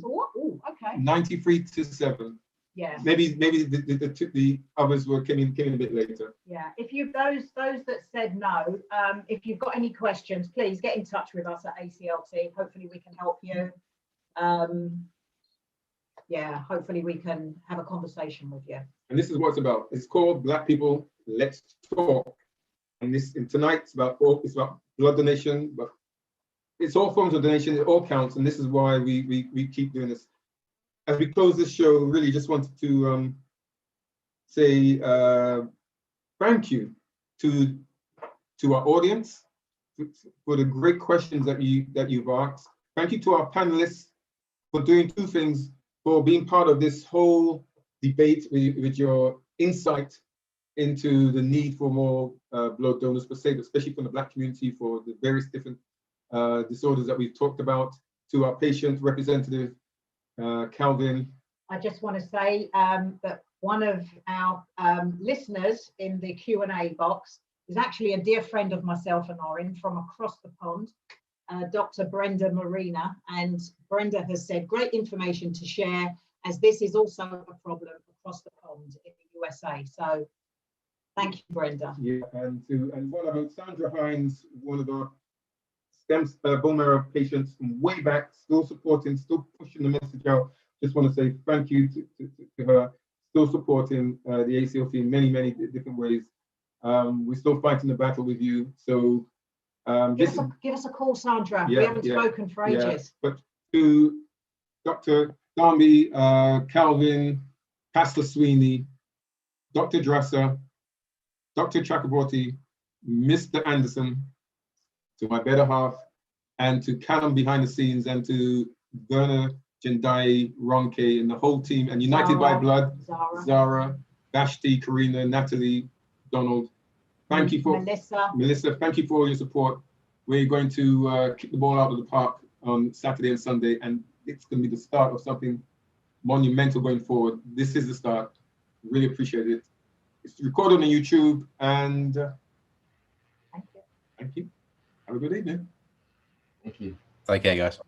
Speaker 3: Ooh, okay.
Speaker 2: 93-7.
Speaker 3: Yeah.
Speaker 2: Maybe the others came in a bit later.
Speaker 3: Yeah. If you those that said no, if you've got any questions, please get in touch with us at ACLT. Hopefully we can help you. Yeah. Hopefully we can have a conversation with you.
Speaker 2: And this is what it's about. It's called Black People Let's Talk. And tonight it's about blood donation, but it's all forms of donation. It all counts, and this is why we keep doing this. As we close this show, really just wanted to say thank you to our audience for the great questions that you've asked. Thank you to our panelists for doing two things, for being part of this whole debate with your insight into the need for more blood donors, especially from the Black community, for the various different disorders that we've talked about. To our patient representative, Calvin.
Speaker 3: I just want to say that one of our listeners in the Q&A box is actually a dear friend of myself and Orin from across the pond, Dr. Brenda Marina. And Brenda has said great information to share, as this is also a problem across the pond in the USA. So thank you, Brenda.
Speaker 2: Yeah, and one of Sandra Hines, one of our bone marrow patients from way back, still supporting, still pushing the message out. Just want to say thank you to her, still supporting the ACLT in many, many different ways. We're still fighting the battle with you. So
Speaker 3: give us a call, Sandra. We haven't spoken for ages.
Speaker 2: But to Dr. Darby, Calvin, Pastor Sweeney, Dr. Dresser, Dr. Chakraborty, Mr. Anderson, to my better half, and to Callum behind the scenes, and to Werner, Jendai, Ronke, and the whole team, and United by Blood, Zara, Vashti, Karina, Natalie, Donald. Thank you for Melissa. Thank you for all your support. We're going to kick the ball out of the park on Saturday and Sunday, and it's going to be the start of something monumental going forward. This is the start. Really appreciate it. It's recorded on YouTube, and thank you. Have a good evening.
Speaker 10: Thank you. Take care, guys.